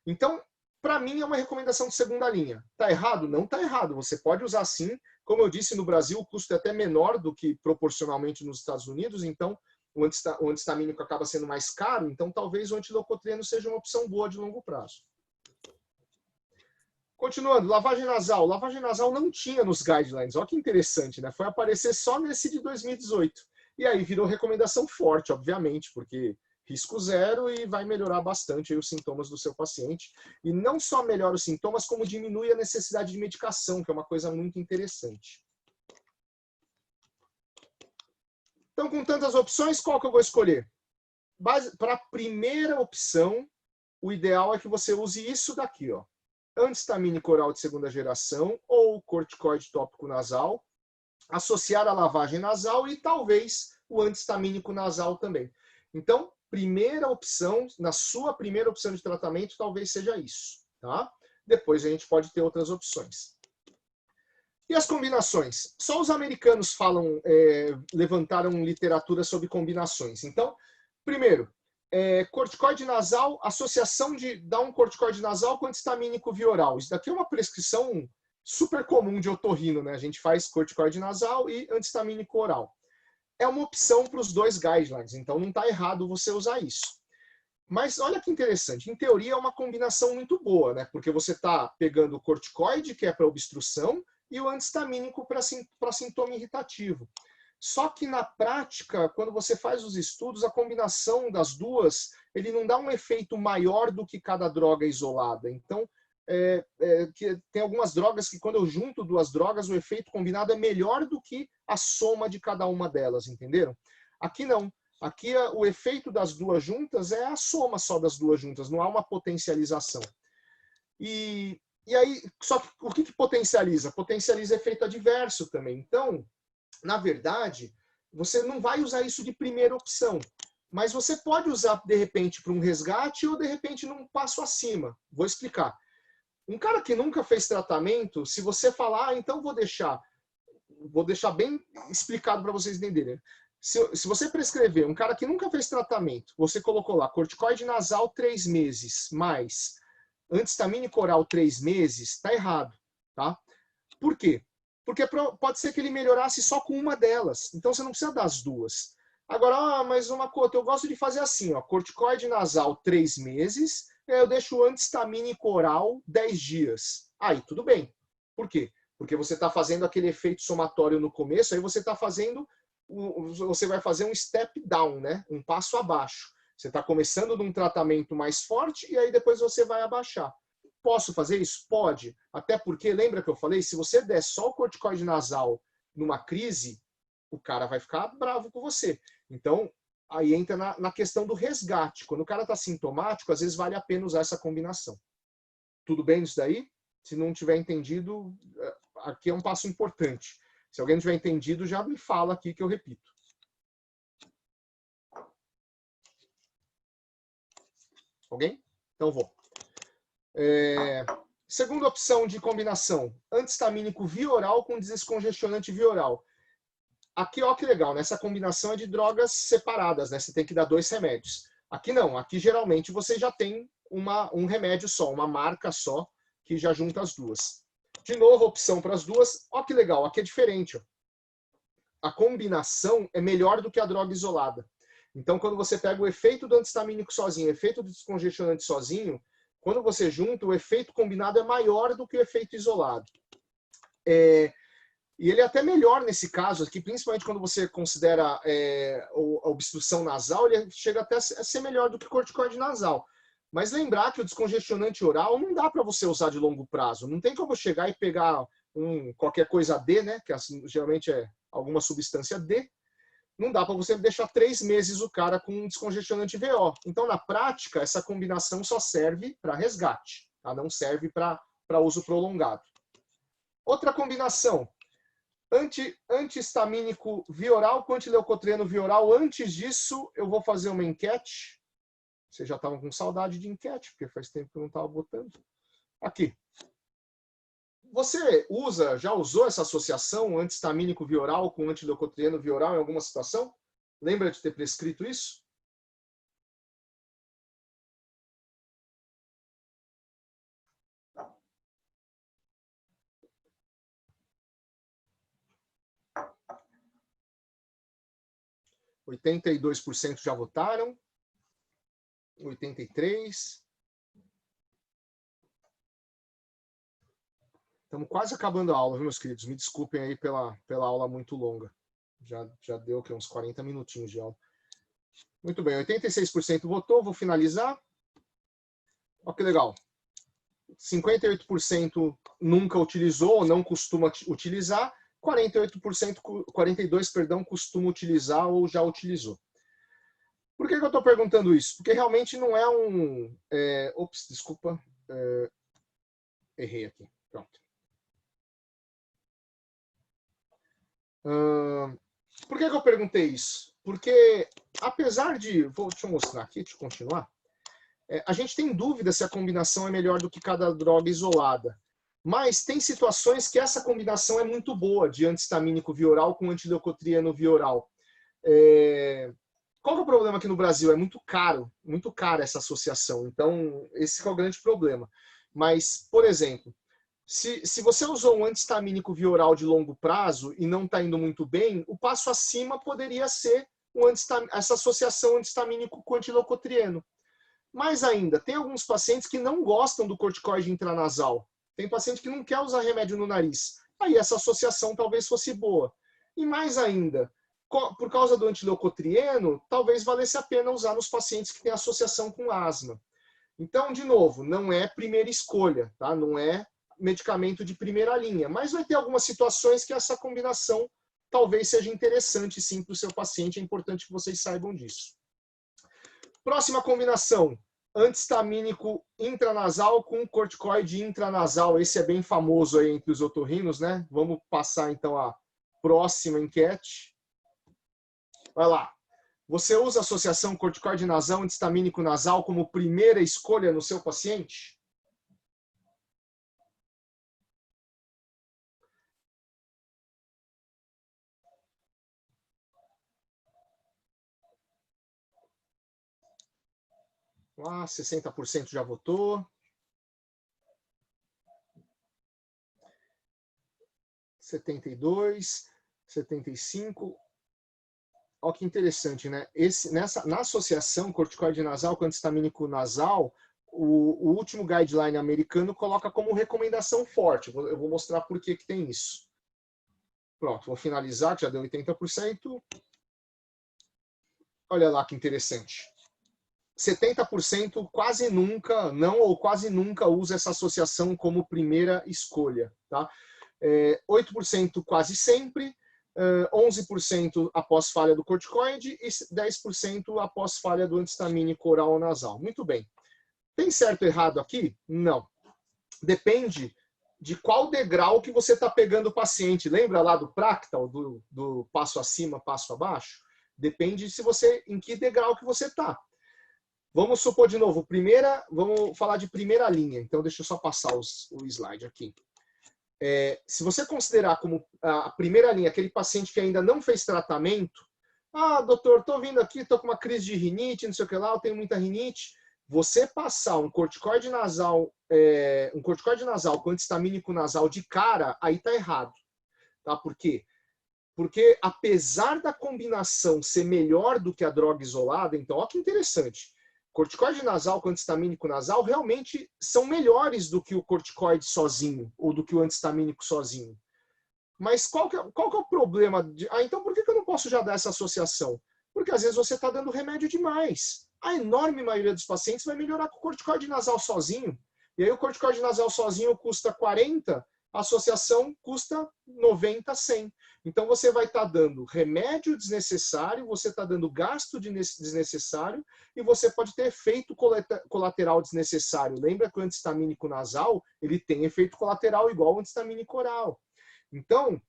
Então, para mim, é uma recomendação de segunda linha. Está errado? Não está errado. Você pode usar sim. Como eu disse, no Brasil o custo é até menor do que proporcionalmente nos Estados Unidos, então o antihistamínico acaba sendo mais caro, então talvez o antileucotrieno seja uma opção boa de longo prazo. Continuando, lavagem nasal. Lavagem nasal não tinha nos guidelines. Olha que interessante, né? Foi aparecer só nesse de 2018. E aí virou recomendação forte, obviamente, porque risco zero e vai melhorar bastante aí os sintomas do seu paciente. E não só melhora os sintomas, como diminui a necessidade de medicação, que é uma coisa muito interessante. Então, com tantas opções, qual que eu vou escolher? Para a primeira opção, o ideal é que você use isso daqui, ó. Antihistamínico oral de segunda geração ou corticoide tópico nasal, associar a lavagem nasal e talvez o antihistamínico nasal também. Então, primeira opção, na sua primeira opção de tratamento, talvez seja isso, tá? Depois a gente pode ter outras opções. E as combinações? Só os americanos levantaram literatura sobre combinações. Então, primeiro, corticoide nasal, associação de dar um corticoide nasal com antihistamínico via oral. Isso daqui é uma prescrição super comum de otorrino, né? A gente faz corticoide nasal e antihistamínico oral. É uma opção para os dois guidelines, então não está errado você usar isso. Mas olha que interessante, em teoria é uma combinação muito boa, né? Porque você está pegando o corticoide, que é para obstrução, e o antihistamínico para sintoma irritativo. Só que na prática, quando você faz os estudos, a combinação das duas, ele não dá um efeito maior do que cada droga isolada. Então, tem algumas drogas que quando eu junto duas drogas, o efeito combinado é melhor do que a soma de cada uma delas, entenderam? Aqui não. Aqui o efeito das duas juntas é a soma só das duas juntas, não há uma potencialização. E aí, só que o que potencializa? Potencializa efeito adverso também. Então, na verdade, você não vai usar isso de primeira opção, mas você pode usar, de repente, para um resgate ou, de repente, num passo acima. Vou explicar. Um cara que nunca fez tratamento, se você falar, então vou deixar bem explicado para vocês entenderem. Se você prescrever um cara que nunca fez tratamento, você colocou lá corticoide nasal 3 meses, mais antihistamínico oral 3 meses, está errado, tá? Por quê? Porque pode ser que ele melhorasse só com uma delas. Então você não precisa das duas. Agora, mas uma coisa, eu gosto de fazer assim, ó, corticoide nasal 3 meses, eu deixo o antihistamínico oral 10 dias. Aí, tudo bem. Por quê? Porque você está fazendo aquele efeito somatório no começo, aí você vai fazer um step down, né? Um passo abaixo. Você está começando num tratamento mais forte e aí depois você vai abaixar. Posso fazer isso? Pode. Até porque, lembra que eu falei, se você der só o corticoide nasal numa crise, o cara vai ficar bravo com você. Então, aí entra na questão do resgate. Quando o cara está sintomático, às vezes vale a pena usar essa combinação. Tudo bem isso daí? Se não tiver entendido, aqui é um passo importante. Se alguém não tiver entendido, já me fala aqui que eu repito. Alguém? Então vou. Segunda opção de combinação, antihistamínico via oral com descongestionante via oral. Aqui, ó que legal, né? Essa combinação é de drogas separadas, né? Você tem que dar 2 remédios. Aqui não, aqui geralmente você já tem um remédio só, uma marca só, que já junta as duas. De novo, opção para as duas. Ó que legal, aqui é diferente. Ó. A combinação é melhor do que a droga isolada. Então, quando você pega o efeito do antihistamínico sozinho, o efeito do descongestionante sozinho, quando você junta, o efeito combinado é maior do que o efeito isolado. E E ele é até melhor nesse caso aqui, principalmente quando você considera a obstrução nasal, ele chega até a ser melhor do que corticoide nasal. Mas lembrar que o descongestionante oral não dá para você usar de longo prazo. Não tem como chegar e pegar qualquer coisa D, né? Que geralmente é alguma substância D. Não dá para você deixar 3 meses o cara com um descongestionante VO. Então, na prática, essa combinação só serve para resgate, tá? Não serve para uso prolongado. Outra combinação, antihistamínico vioral com antileucotrieno vioral. Antes disso, eu vou fazer uma enquete. Vocês já estavam com saudade de enquete, porque faz tempo que eu não estava botando. Aqui. Você já usou essa associação antihistamínico vioral com antileucotrieno vioral em alguma situação? Lembra de ter prescrito isso? Tá. 82% já votaram. 83%. Estamos quase acabando a aula, viu, meus queridos? Me desculpem aí pela aula muito longa. Já deu aqui, uns 40 minutinhos de aula. Muito bem, 86% votou. Vou finalizar. Olha que legal. 58% nunca utilizou ou não costuma utilizar. 42%, costuma utilizar ou já utilizou. Por que eu estou perguntando isso? Porque realmente não é ops, desculpa. Errei aqui. Pronto. Por que eu perguntei isso? Porque, apesar de... Deixa eu mostrar aqui, deixa eu continuar. A gente tem dúvida se a combinação é melhor do que cada droga isolada. Mas tem situações que essa combinação é muito boa, de antihistamínico vioral com antileucotrieno vioral. Qual que é o problema aqui no Brasil? É muito cara essa associação. Então, esse é o grande problema. Mas, por exemplo, se você usou um antihistamínico vioral de longo prazo e não está indo muito bem, o passo acima poderia ser essa associação antihistamínico com antileucotrieno. Mais ainda, tem alguns pacientes que não gostam do corticoide intranasal. Tem paciente que não quer usar remédio no nariz. Aí essa associação talvez fosse boa. E mais ainda, por causa do antileucotrieno, talvez valesse a pena usar nos pacientes que têm associação com asma. Então, de novo, não é primeira escolha, tá? Não é medicamento de primeira linha, mas vai ter algumas situações que essa combinação talvez seja interessante sim para o seu paciente, é importante que vocês saibam disso. Próxima combinação, antihistamínico intranasal com corticoide intranasal, esse é bem famoso aí entre os otorrinos, né? Vamos passar então a próxima enquete. Vai lá. Você usa a associação corticoide nasal antihistamínico nasal como primeira escolha no seu paciente? Lá, 60% já votou. 72%, 75%. Olha que interessante, né? Na associação corticoide nasal com antihistamínico nasal, o último guideline americano coloca como recomendação forte. Eu vou mostrar por que tem isso. Pronto, vou finalizar, que já deu 80%. Olha lá que interessante. 70% quase nunca, não ou quase nunca usa essa associação como primeira escolha. Tá? 8% quase sempre, 11% após falha do corticoide e 10% após falha do antihistamínico oral ou nasal. Muito bem. Tem certo ou errado aqui? Não. Depende de qual degrau que você está pegando o paciente. Lembra lá do Practal, do passo acima, passo abaixo? Depende em que degrau que você está. Vamos supor de novo, vamos falar de primeira linha. Então, deixa eu só passar o slide aqui. Se você considerar como a primeira linha aquele paciente que ainda não fez tratamento, doutor, estou vindo aqui, estou com uma crise de rinite, não sei o que lá, eu tenho muita rinite. Você passar um corticoide nasal com antihistamínico nasal de cara, aí está errado. Tá? Por quê? Porque apesar da combinação ser melhor do que a droga isolada, então, olha que interessante. Corticoide nasal com antihistamínico nasal realmente são melhores do que o corticoide sozinho ou do que o antihistamínico sozinho. Mas qual que é o problema? Então por que eu não posso já dar essa associação? Porque às vezes você está dando remédio demais. A enorme maioria dos pacientes vai melhorar com o corticoide nasal sozinho. E aí o corticoide nasal sozinho custa 40, a associação custa 90, 100. Então você vai estar dando remédio desnecessário, você está dando gasto desnecessário e você pode ter efeito colateral desnecessário. Lembra que o antihistamínico nasal, ele tem efeito colateral igual ao antihistamínico oral. Então,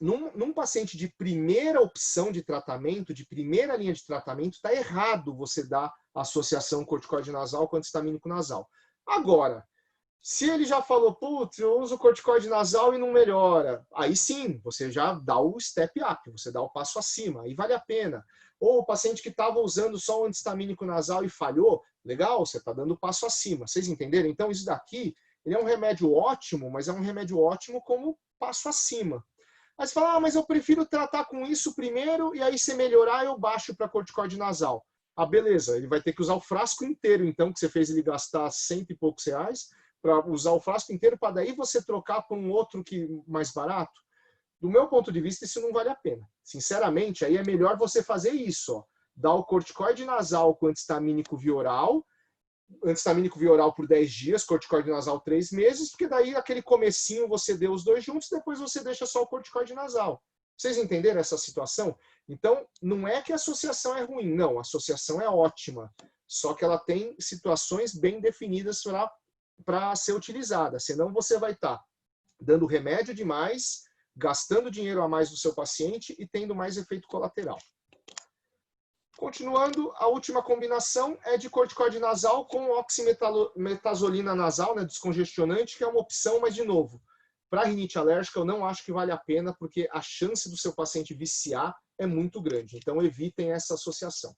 num paciente de primeira opção de tratamento, de primeira linha de tratamento, está errado você dar associação corticoide nasal com antihistamínico nasal. Agora, se ele já falou, putz, eu uso corticoide nasal e não melhora, aí sim, você já dá o step up, você dá o passo acima, aí vale a pena. Ou o paciente que estava usando só o antihistamínico nasal e falhou, legal, você está dando o passo acima. Vocês entenderam? Então, isso daqui, ele é um remédio ótimo, mas é um remédio ótimo como passo acima. Aí você fala, mas eu prefiro tratar com isso primeiro e aí se melhorar eu baixo para corticoide nasal. Ah, beleza, ele vai ter que usar o frasco inteiro, então, que você fez ele gastar 100 e poucos reais, para usar o frasco inteiro, para daí você trocar por um outro que mais barato. Do meu ponto de vista, isso não vale a pena. Sinceramente, aí é melhor você fazer isso, ó. Dar o corticoide nasal com antihistamínico via oral por 10 dias, corticoide nasal 3 meses, porque daí aquele comecinho você deu os dois juntos, depois você deixa só o corticoide nasal. Vocês entenderam essa situação? Então, não é que a associação é ruim, não, a associação é ótima, só que ela tem situações bem definidas para ser utilizada, senão você vai estar dando remédio demais, gastando dinheiro a mais do seu paciente e tendo mais efeito colateral. Continuando, a última combinação é de corticoide nasal com oximetazolina nasal, né, descongestionante, que é uma opção, mas de novo, para rinite alérgica eu não acho que vale a pena, porque a chance do seu paciente viciar é muito grande. Então evitem essa associação.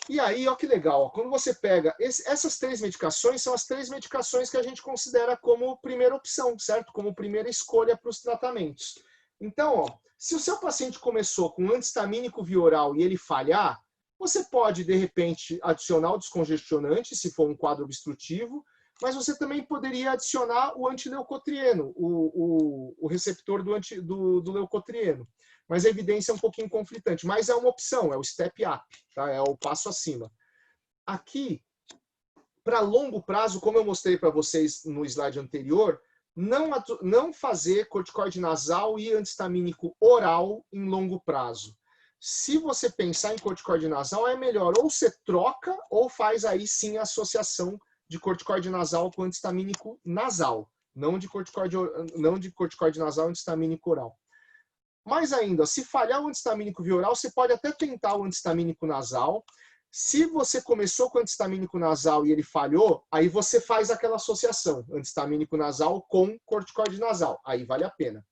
E aí, ó que legal, ó, quando você pega essas 3 medicações, são as 3 medicações que a gente considera como primeira opção, certo? Como primeira escolha para os tratamentos. Então, ó, se o seu paciente começou com antihistamínico via oral e ele falhar, você pode, de repente, adicionar o descongestionante, se for um quadro obstrutivo, mas você também poderia adicionar o antileucotrieno, o receptor do leucotrieno. Mas a evidência é um pouquinho conflitante. Mas é uma opção, é o step up, tá? É o passo acima. Aqui, para longo prazo, como eu mostrei para vocês no slide anterior, não fazer corticoide nasal e antihistamínico oral em longo prazo. Se você pensar em corticoide nasal, é melhor ou você troca ou faz aí sim a associação de corticoide nasal com antihistamínico nasal, não de corticoide nasal e antihistamínico oral. Mais ainda, se falhar o antihistamínico via oral, você pode até tentar o antihistamínico nasal. Se você começou com antihistamínico nasal e ele falhou, aí você faz aquela associação, antihistamínico nasal com corticoide nasal. Aí vale a pena.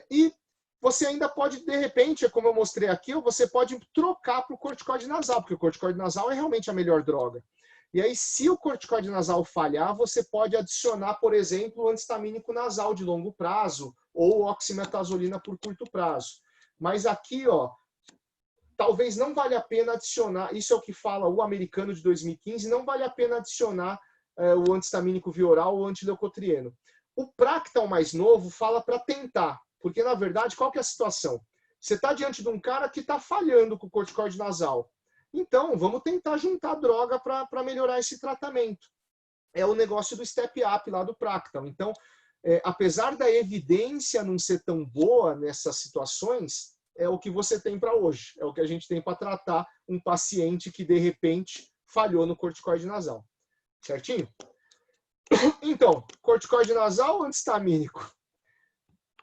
E você ainda pode, de repente, como eu mostrei aqui, você pode trocar para o corticoide nasal, porque o corticoide nasal é realmente a melhor droga. E aí, se o corticoide nasal falhar, você pode adicionar, por exemplo, o antihistamínico nasal de longo prazo ou oximetazolina por curto prazo. Mas aqui, ó, talvez não valha a pena adicionar, isso é o que fala o americano de 2015, não vale a pena adicionar o antihistamínico via oral ou antileucotrieno. O Practal mais novo fala para tentar, porque na verdade, qual que é a situação? Você está diante de um cara que está falhando com o corticoide nasal. Então, vamos tentar juntar droga para melhorar esse tratamento. É o negócio do step up lá do Practal. Então, apesar da evidência não ser tão boa nessas situações, é o que você tem para hoje. É o que a gente tem para tratar um paciente que, de repente, falhou no corticoide nasal. Certinho? Então, corticoide nasal ou antihistamínico?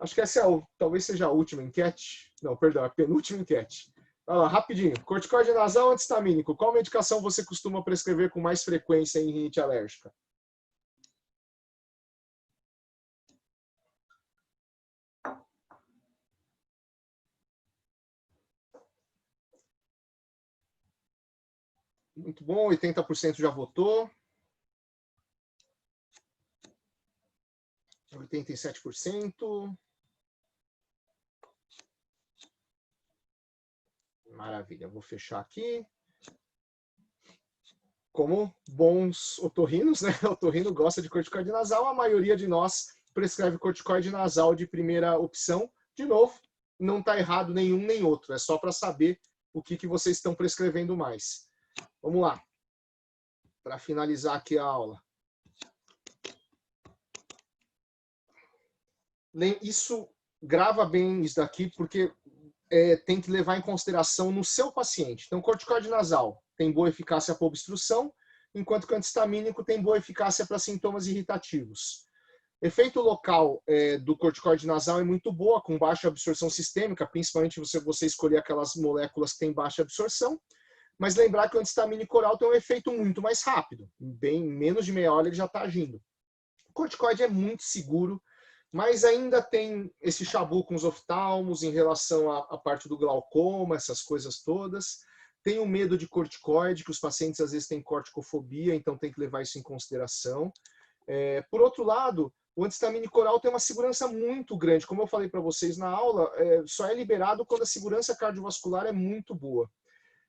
Acho que essa talvez seja a última enquete. Não, perdão, a penúltima enquete. Olha lá, rapidinho. Corticoide nasal ou antihistamínico? Qual medicação você costuma prescrever com mais frequência em rinite alérgica? Muito bom, 80% já votou. 87%. Maravilha, vou fechar aqui. Como bons otorrinos, né? O otorrino gosta de corticoide nasal, a maioria de nós prescreve corticoide nasal de primeira opção. De novo, não está errado nenhum nem outro, é só para saber o que vocês estão prescrevendo mais. Vamos lá, para finalizar aqui a aula. Isso, grava bem isso daqui, porque tem que levar em consideração no seu paciente. Então, corticoide nasal tem boa eficácia para obstrução, enquanto que o antistamínico tem boa eficácia para sintomas irritativos. Efeito local do corticoide nasal é muito boa, com baixa absorção sistêmica, principalmente você escolher aquelas moléculas que têm baixa absorção, mas lembrar que o antistamínico oral tem um efeito muito mais rápido, bem menos de meia hora ele já está agindo. O corticoide é muito seguro, mas ainda tem esse chabu com os oftalmos em relação à parte do glaucoma, essas coisas todas. Tem o medo de corticoide, que os pacientes às vezes têm corticofobia, então tem que levar isso em consideração. Por outro lado, o antistamínico oral tem uma segurança muito grande. Como eu falei para vocês na aula, só é liberado quando a segurança cardiovascular é muito boa.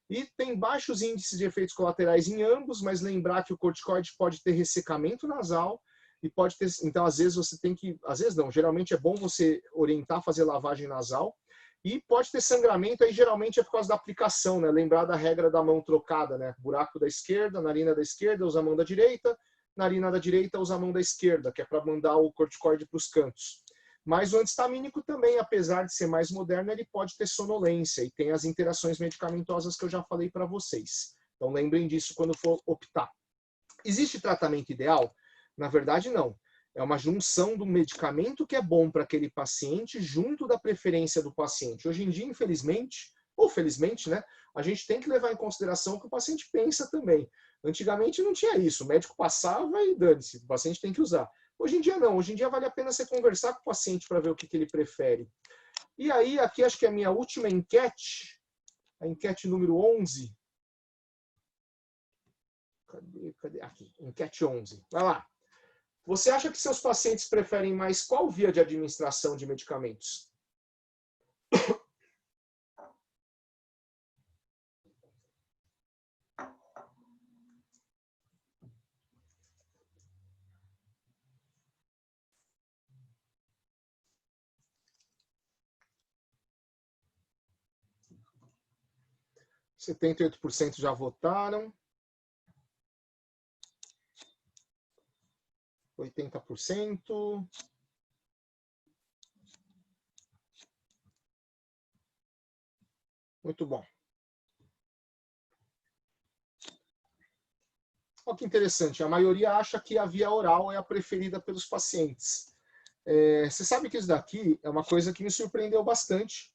E tem baixos índices de efeitos colaterais em ambos, mas lembrar que o corticoide pode ter ressecamento nasal, e pode ter, então às vezes você tem que, às vezes não, geralmente é bom você orientar a fazer lavagem nasal, e pode ter sangramento, aí geralmente é por causa da aplicação, né? Lembrar da regra da mão trocada, né? Buraco da esquerda, narina da esquerda, usa a mão da direita, narina da direita, usa a mão da esquerda, que é para mandar o corticoide para os cantos. Mas o antistamínico também, apesar de ser mais moderno, ele pode ter sonolência, e tem as interações medicamentosas que eu já falei para vocês. Então lembrem disso quando for optar. Existe tratamento ideal? Na verdade, não. É uma junção do medicamento que é bom para aquele paciente junto da preferência do paciente. Hoje em dia, infelizmente, ou felizmente, né, a gente tem que levar em consideração o que o paciente pensa também. Antigamente não tinha isso. O médico passava e dane-se, o paciente tem que usar. Hoje em dia não. Hoje em dia vale a pena você conversar com o paciente para ver o que ele prefere. E aí, aqui acho que é a minha última enquete, a enquete número 11. Cadê? Aqui, enquete 11. Vai lá. Você acha que seus pacientes preferem mais qual via de administração de medicamentos? – 78% já votaram. 80%. Muito bom. Olha que interessante, a maioria acha que a via oral é a preferida pelos pacientes. Você sabe que isso daqui é uma coisa que me surpreendeu bastante.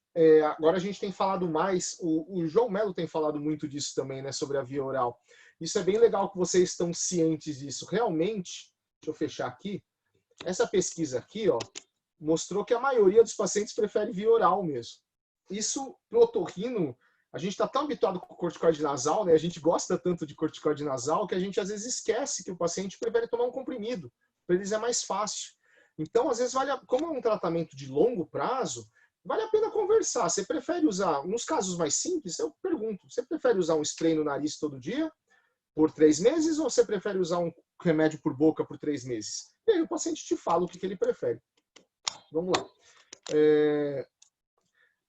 Agora a gente tem falado mais, o João Melo tem falado muito disso também, né, sobre a via oral. Isso é bem legal que vocês estão cientes disso. Realmente, deixa eu fechar aqui, essa pesquisa aqui, ó, mostrou que a maioria dos pacientes prefere via oral mesmo. Isso, pro otorrino, a gente está tão habituado com o corticoide nasal, né? A gente gosta tanto de corticoide nasal que a gente às vezes esquece que o paciente prefere tomar um comprimido. Para eles é mais fácil. Então, às vezes, como é um tratamento de longo prazo, vale a pena conversar. Você prefere usar, nos casos mais simples, eu pergunto, você prefere usar um spray no nariz todo dia, por 3 meses, ou você prefere usar um remédio por boca por 3 meses? E aí o paciente te fala o que ele prefere. Vamos lá.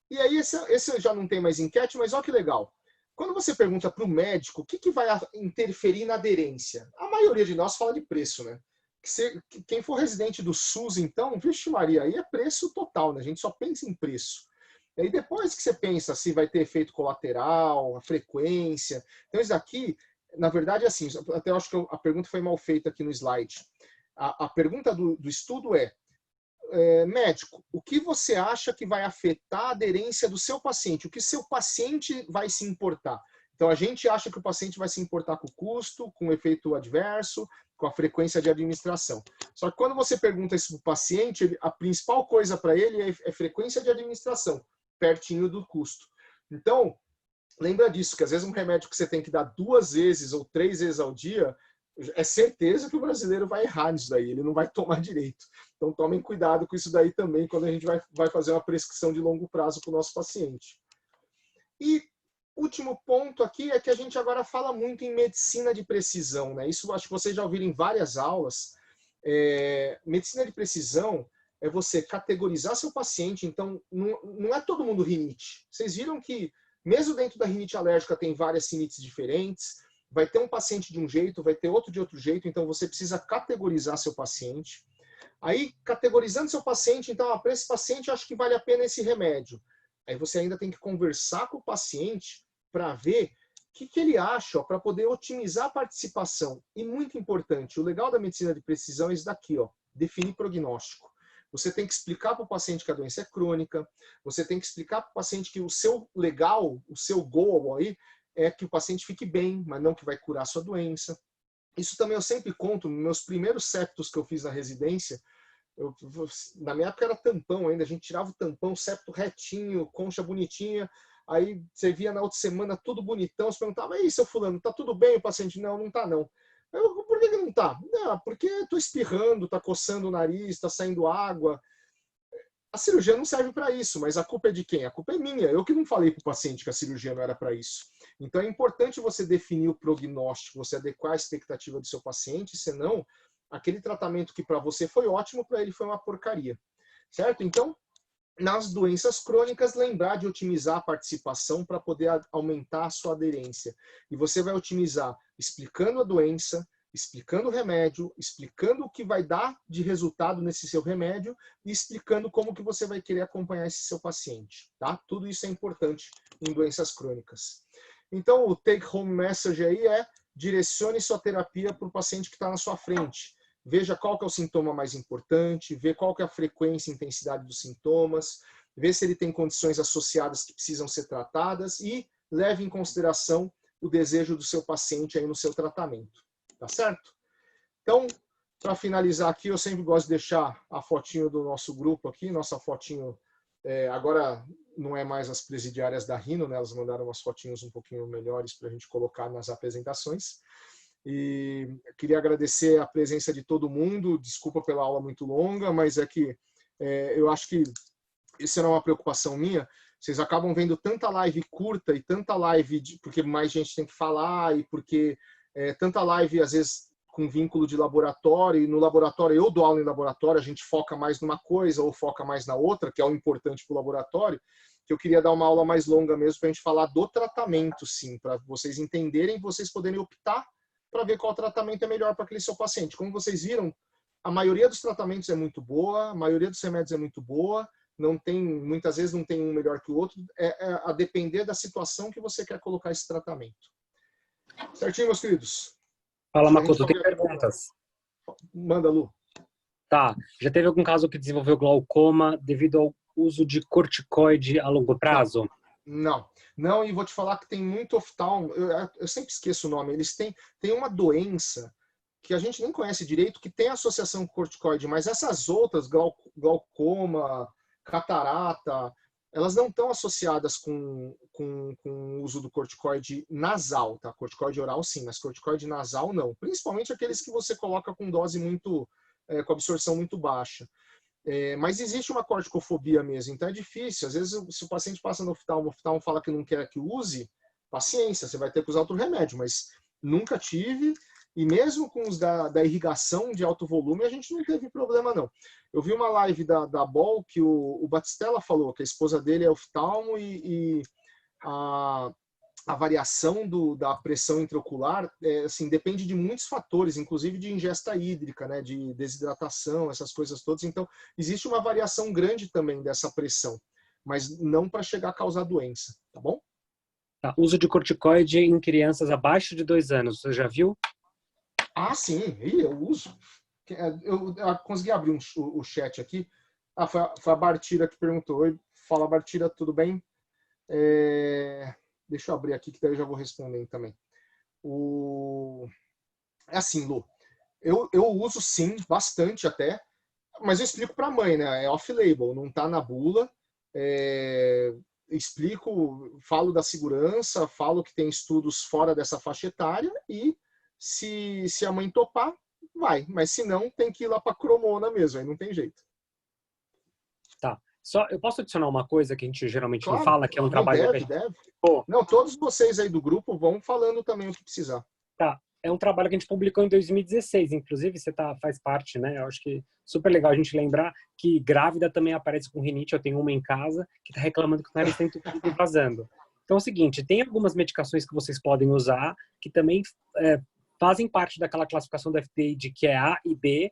E aí esse já não tem mais enquete, mas olha que legal. Quando você pergunta para o médico o que vai interferir na aderência, a maioria de nós fala de preço, né? Quem for residente do SUS, então, vixe Maria, aí é preço total, né? A gente só pensa em preço. E aí depois que você pensa se vai ter efeito colateral, a frequência. Então isso daqui, na verdade, é assim, até eu acho que a pergunta foi mal feita aqui no slide. A pergunta do estudo médico, o que você acha que vai afetar a aderência do seu paciente? O que seu paciente vai se importar? Então, a gente acha que o paciente vai se importar com o custo, com o efeito adverso, com a frequência de administração. Só que quando você pergunta isso para o paciente, a principal coisa para ele é frequência de administração, pertinho do custo. Então, lembra disso, que às vezes um remédio que você tem que dar 2 vezes ou 3 vezes ao dia, é certeza que o brasileiro vai errar nisso daí, ele não vai tomar direito. Então tomem cuidado com isso daí também quando a gente vai fazer uma prescrição de longo prazo para o nosso paciente. E último ponto aqui é que a gente agora fala muito em medicina de precisão, né? Isso acho que vocês já ouviram em várias aulas. Medicina de precisão é você categorizar seu paciente. Então, não é todo mundo rinite. Vocês viram que, mesmo dentro da rinite alérgica, tem várias rinites diferentes. Vai ter um paciente de um jeito, vai ter outro de outro jeito. Então, você precisa categorizar seu paciente. Aí, categorizando seu paciente, então, para esse paciente, eu acho que vale a pena esse remédio. Aí você ainda tem que conversar com o paciente para ver o que ele acha, para poder otimizar a participação. E muito importante, o legal da medicina de precisão é isso daqui, ó, definir prognóstico. Você tem que explicar para o paciente que a doença é crônica, você tem que explicar para o paciente que o seu legal, o seu goal aí, é que o paciente fique bem, mas não que vai curar a sua doença. Isso também eu sempre conto, nos meus primeiros septos que eu fiz na residência, na minha época era tampão ainda, a gente tirava o tampão, septo retinho, concha bonitinha, aí você via na outra semana tudo bonitão, você perguntava, e aí, seu fulano, tá tudo bem? O paciente, não, não tá não. Por que não tá? Não, porque tô espirrando, tá coçando o nariz, tá saindo água. A cirurgia não serve para isso, mas a culpa é de quem? A culpa é minha. Eu que não falei para o paciente que a cirurgia não era para isso. Então é importante você definir o prognóstico, você adequar a expectativa do seu paciente, senão aquele tratamento que para você foi ótimo, para ele foi uma porcaria. Certo? Então, nas doenças crônicas, lembrar de otimizar a participação para poder aumentar a sua aderência. E você vai otimizar explicando a doença, explicando o remédio, explicando o que vai dar de resultado nesse seu remédio e explicando como que você vai querer acompanhar esse seu paciente, tá? Tudo isso é importante em doenças crônicas. Então, o take-home message aí é direcione sua terapia para o paciente que está na sua frente. Veja qual que é o sintoma mais importante, vê qual que é a frequência e intensidade dos sintomas, vê se ele tem condições associadas que precisam ser tratadas e leve em consideração o desejo do seu paciente aí no seu tratamento. Tá certo? Então, para finalizar aqui, eu sempre gosto de deixar a fotinho do nosso grupo aqui, nossa fotinho, agora não é mais as presidiárias da Rhino, né? Elas mandaram umas fotinhos um pouquinho melhores para a gente colocar nas apresentações. E queria agradecer a presença de todo mundo, desculpa pela aula muito longa, mas é que eu acho que isso era uma preocupação minha. Vocês acabam vendo tanta live curta e tanta live, porque mais gente tem que falar e porque tanta live, às vezes, com vínculo de laboratório, e no laboratório, eu dou aula em laboratório, a gente foca mais numa coisa ou foca mais na outra, que é o importante para o laboratório, que eu queria dar uma aula mais longa mesmo para a gente falar do tratamento, sim, para vocês entenderem, vocês poderem optar para ver qual tratamento é melhor para aquele seu paciente. Como vocês viram, a maioria dos tratamentos é muito boa, a maioria dos remédios é muito boa, não tem, muitas vezes não tem um melhor que o outro, a depender da situação que você quer colocar esse tratamento. Certinho, meus queridos? Fala, Makoto, tem perguntas? Manda, Lu. Tá. Já teve algum caso que desenvolveu glaucoma devido ao uso de corticoide a longo prazo? Não. Não, e vou te falar que tem muito oftalmo, eu sempre esqueço o nome, eles têm uma doença que a gente nem conhece direito, que tem associação com corticoide, mas essas outras, glaucoma, catarata, elas não estão associadas com o uso do corticoide nasal, tá? Corticoide oral sim, mas corticoide nasal não. Principalmente aqueles que você coloca com dose muito, com absorção muito baixa. Mas existe uma corticofobia mesmo, então é difícil. Às vezes, se o paciente passa no oftalmo, o oftalmo fala que não quer que use, paciência, você vai ter que usar outro remédio, mas nunca tive. E mesmo com os da irrigação de alto volume, a gente não teve problema, não. Eu vi uma live da Bol que o Batistella falou que a esposa dele é oftalmo e a variação da pressão intraocular assim, depende de muitos fatores, inclusive de ingesta hídrica, né, de desidratação, essas coisas todas. Então, existe uma variação grande também dessa pressão, mas não para chegar a causar doença, tá bom? Tá. Uso de corticoide em crianças abaixo de 2 anos, você já viu? Ah, sim, eu uso. Eu consegui abrir o chat aqui. Ah, foi a Bartira que perguntou. Oi, fala Bartira, tudo bem? Deixa eu abrir aqui que daí eu já vou respondendo também. É assim, Lu, eu uso sim, bastante até, mas eu explico para a mãe, né? É off-label, não está na bula. Explico, falo da segurança, falo que tem estudos fora dessa faixa etária e se a mãe topar, vai. Mas se não, tem que ir lá para cromona mesmo, aí não tem jeito. Tá. Só, eu posso adicionar uma coisa que a gente geralmente Claro, não fala, que é um trabalho... deve. Não, todos vocês aí do grupo vão falando também o que precisar. Tá. é um trabalho que a gente publicou em 2016. Inclusive, você faz parte, né? Eu acho que super legal a gente lembrar que grávida também aparece com rinite. Eu tenho uma em casa que está reclamando que o nariz está entupido e vazando. Então é o seguinte, tem algumas medicações que vocês podem usar que também fazem parte daquela classificação da FDA de que é A e B,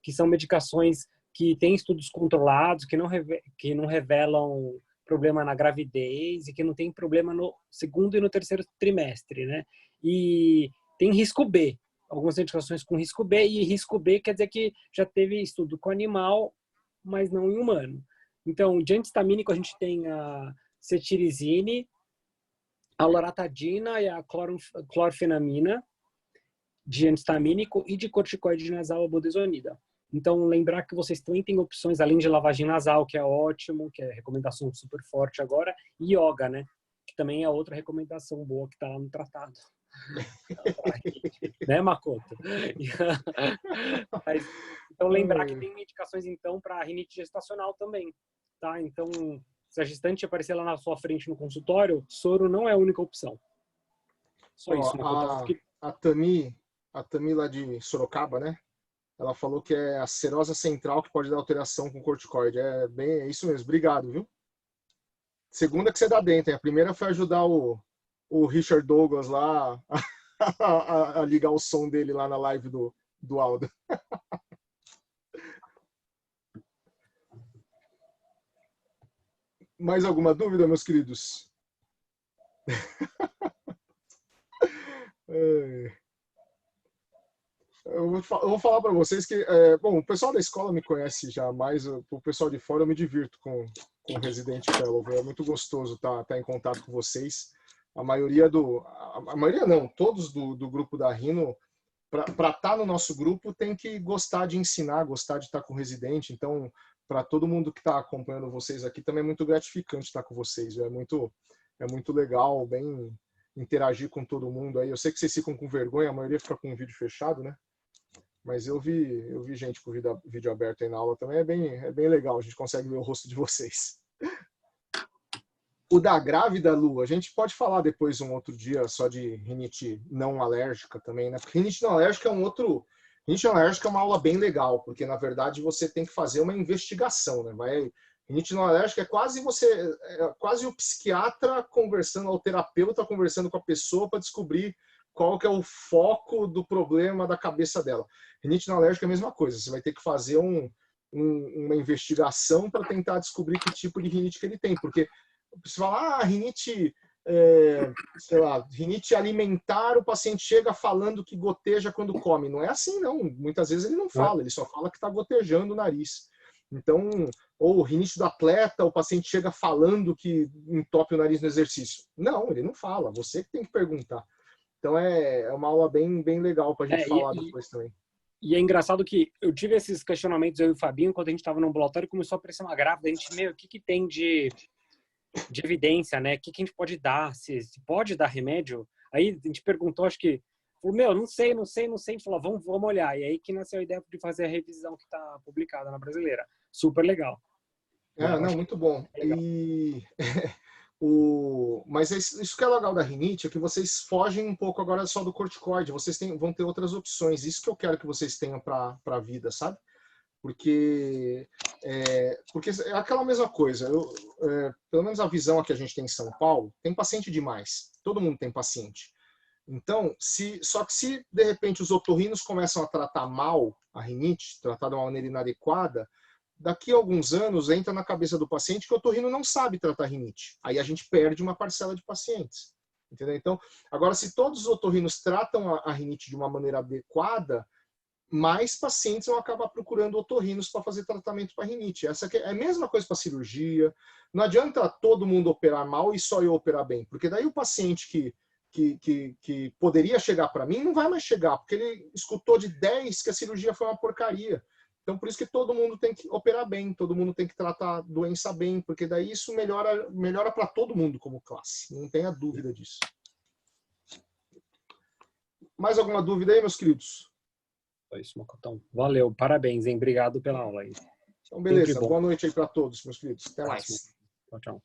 que são medicações que têm estudos controlados, que não revelam problema na gravidez e que não tem problema no segundo e no terceiro trimestre, né? E tem risco B, algumas medicações com risco B, e risco B quer dizer que já teve estudo com animal, mas não em humano. Então, de antihistamínico a gente tem a cetirizine, a loratadina e a clorfenamina de antihistamínico e de corticoide nasal a budesonida. Então, lembrar que vocês também têm opções, além de lavagem nasal, que é ótimo, que é recomendação super forte agora, e yoga, né? Que também é outra recomendação boa que está lá no tratado. Né, Makoto? Então, lembrar que tem medicações, então, para rinite gestacional também, tá? Então, se a gestante aparecer lá na sua frente no consultório, soro não é a única opção. Só isso, Makoto. A Tami lá de Sorocaba, né? Ela falou que é a serosa central que pode dar alteração com corticoide. É isso mesmo. Obrigado, viu? Segunda que você dá dentro. A primeira foi ajudar o Richard Douglas lá a ligar o som dele lá na live do Aldo. Mais alguma dúvida, meus queridos? Eu vou falar para vocês que, bom, o pessoal da escola me conhece já, mas o pessoal de fora eu me divirto com o Resident Fellow. É muito gostoso estar em contato com vocês. A maioria não, todos do grupo da Rhino, para estar no nosso grupo, tem que gostar de ensinar, gostar de estar com o Resident. Então, para todo mundo que está acompanhando vocês aqui, também é muito gratificante estar com vocês. É muito legal, bem interagir com todo mundo aí. Eu sei que vocês ficam com vergonha, a maioria fica com o vídeo fechado, né? Mas eu vi gente com o vídeo aberto aí na aula também. É bem legal, a gente consegue ver o rosto de vocês. O da grávida, Lu, a gente pode falar depois um outro dia só de rinite não alérgica também, né? Porque rinite não alérgica é rinite não alérgica é uma aula bem legal, porque na verdade você tem que fazer uma investigação, né? Rinite não alérgica é quase o psiquiatra conversando, o terapeuta conversando com a pessoa para descobrir qual que é o foco do problema da cabeça dela. Rinite não alérgica é a mesma coisa, você vai ter que fazer uma investigação para tentar descobrir que tipo de rinite que ele tem, porque você fala, rinite, sei lá, rinite alimentar, o paciente chega falando que goteja quando come. Não é assim, não. Muitas vezes ele não fala, ele só fala que está gotejando o nariz. Então, ou rinite do atleta, o paciente chega falando que entope o nariz no exercício. Não, ele não fala, você que tem que perguntar. Então é uma aula bem legal para a gente falar depois também. E é engraçado que eu tive esses questionamentos, eu e o Fabinho, quando a gente estava no ambulatório, começou a aparecer uma grávida, a gente, o que tem de evidência, né? O que a gente pode dar? Se pode dar remédio? Aí a gente perguntou, acho que, não sei. Falou, vamos olhar. E aí que nasceu a ideia de fazer a revisão que está publicada na Brasileira. Super legal. Não, muito bom. Mas isso que é legal da rinite é que vocês fogem um pouco agora só do corticoide. Vocês vão ter outras opções. Isso que eu quero que vocês tenham para a vida, sabe? Porque é aquela mesma coisa. Pelo menos a visão que a gente tem em São Paulo, tem paciente demais. Todo mundo tem paciente. Então, só que se de repente os otorrinos começam a tratar mal a rinite, tratar de uma maneira inadequada, daqui a alguns anos entra na cabeça do paciente que o otorrino não sabe tratar rinite. Aí a gente perde uma parcela de pacientes. Entendeu? Então, agora, se todos os otorrinos tratam a rinite de uma maneira adequada, mais pacientes vão acabar procurando otorrinos para fazer tratamento para rinite. Essa aqui é a mesma coisa para cirurgia. Não adianta todo mundo operar mal e só eu operar bem, porque daí o paciente que poderia chegar para mim não vai mais chegar, porque ele escutou de 10 que a cirurgia foi uma porcaria. Então, por isso que todo mundo tem que operar bem, todo mundo tem que tratar a doença bem, porque daí isso melhora para todo mundo como classe. Não tenha dúvida disso. Mais alguma dúvida aí, meus queridos? É isso, Macotão. Valeu, parabéns, hein? Obrigado pela aula aí. Então, beleza. Boa noite aí para todos, meus queridos. Até mais. Tchau, tchau.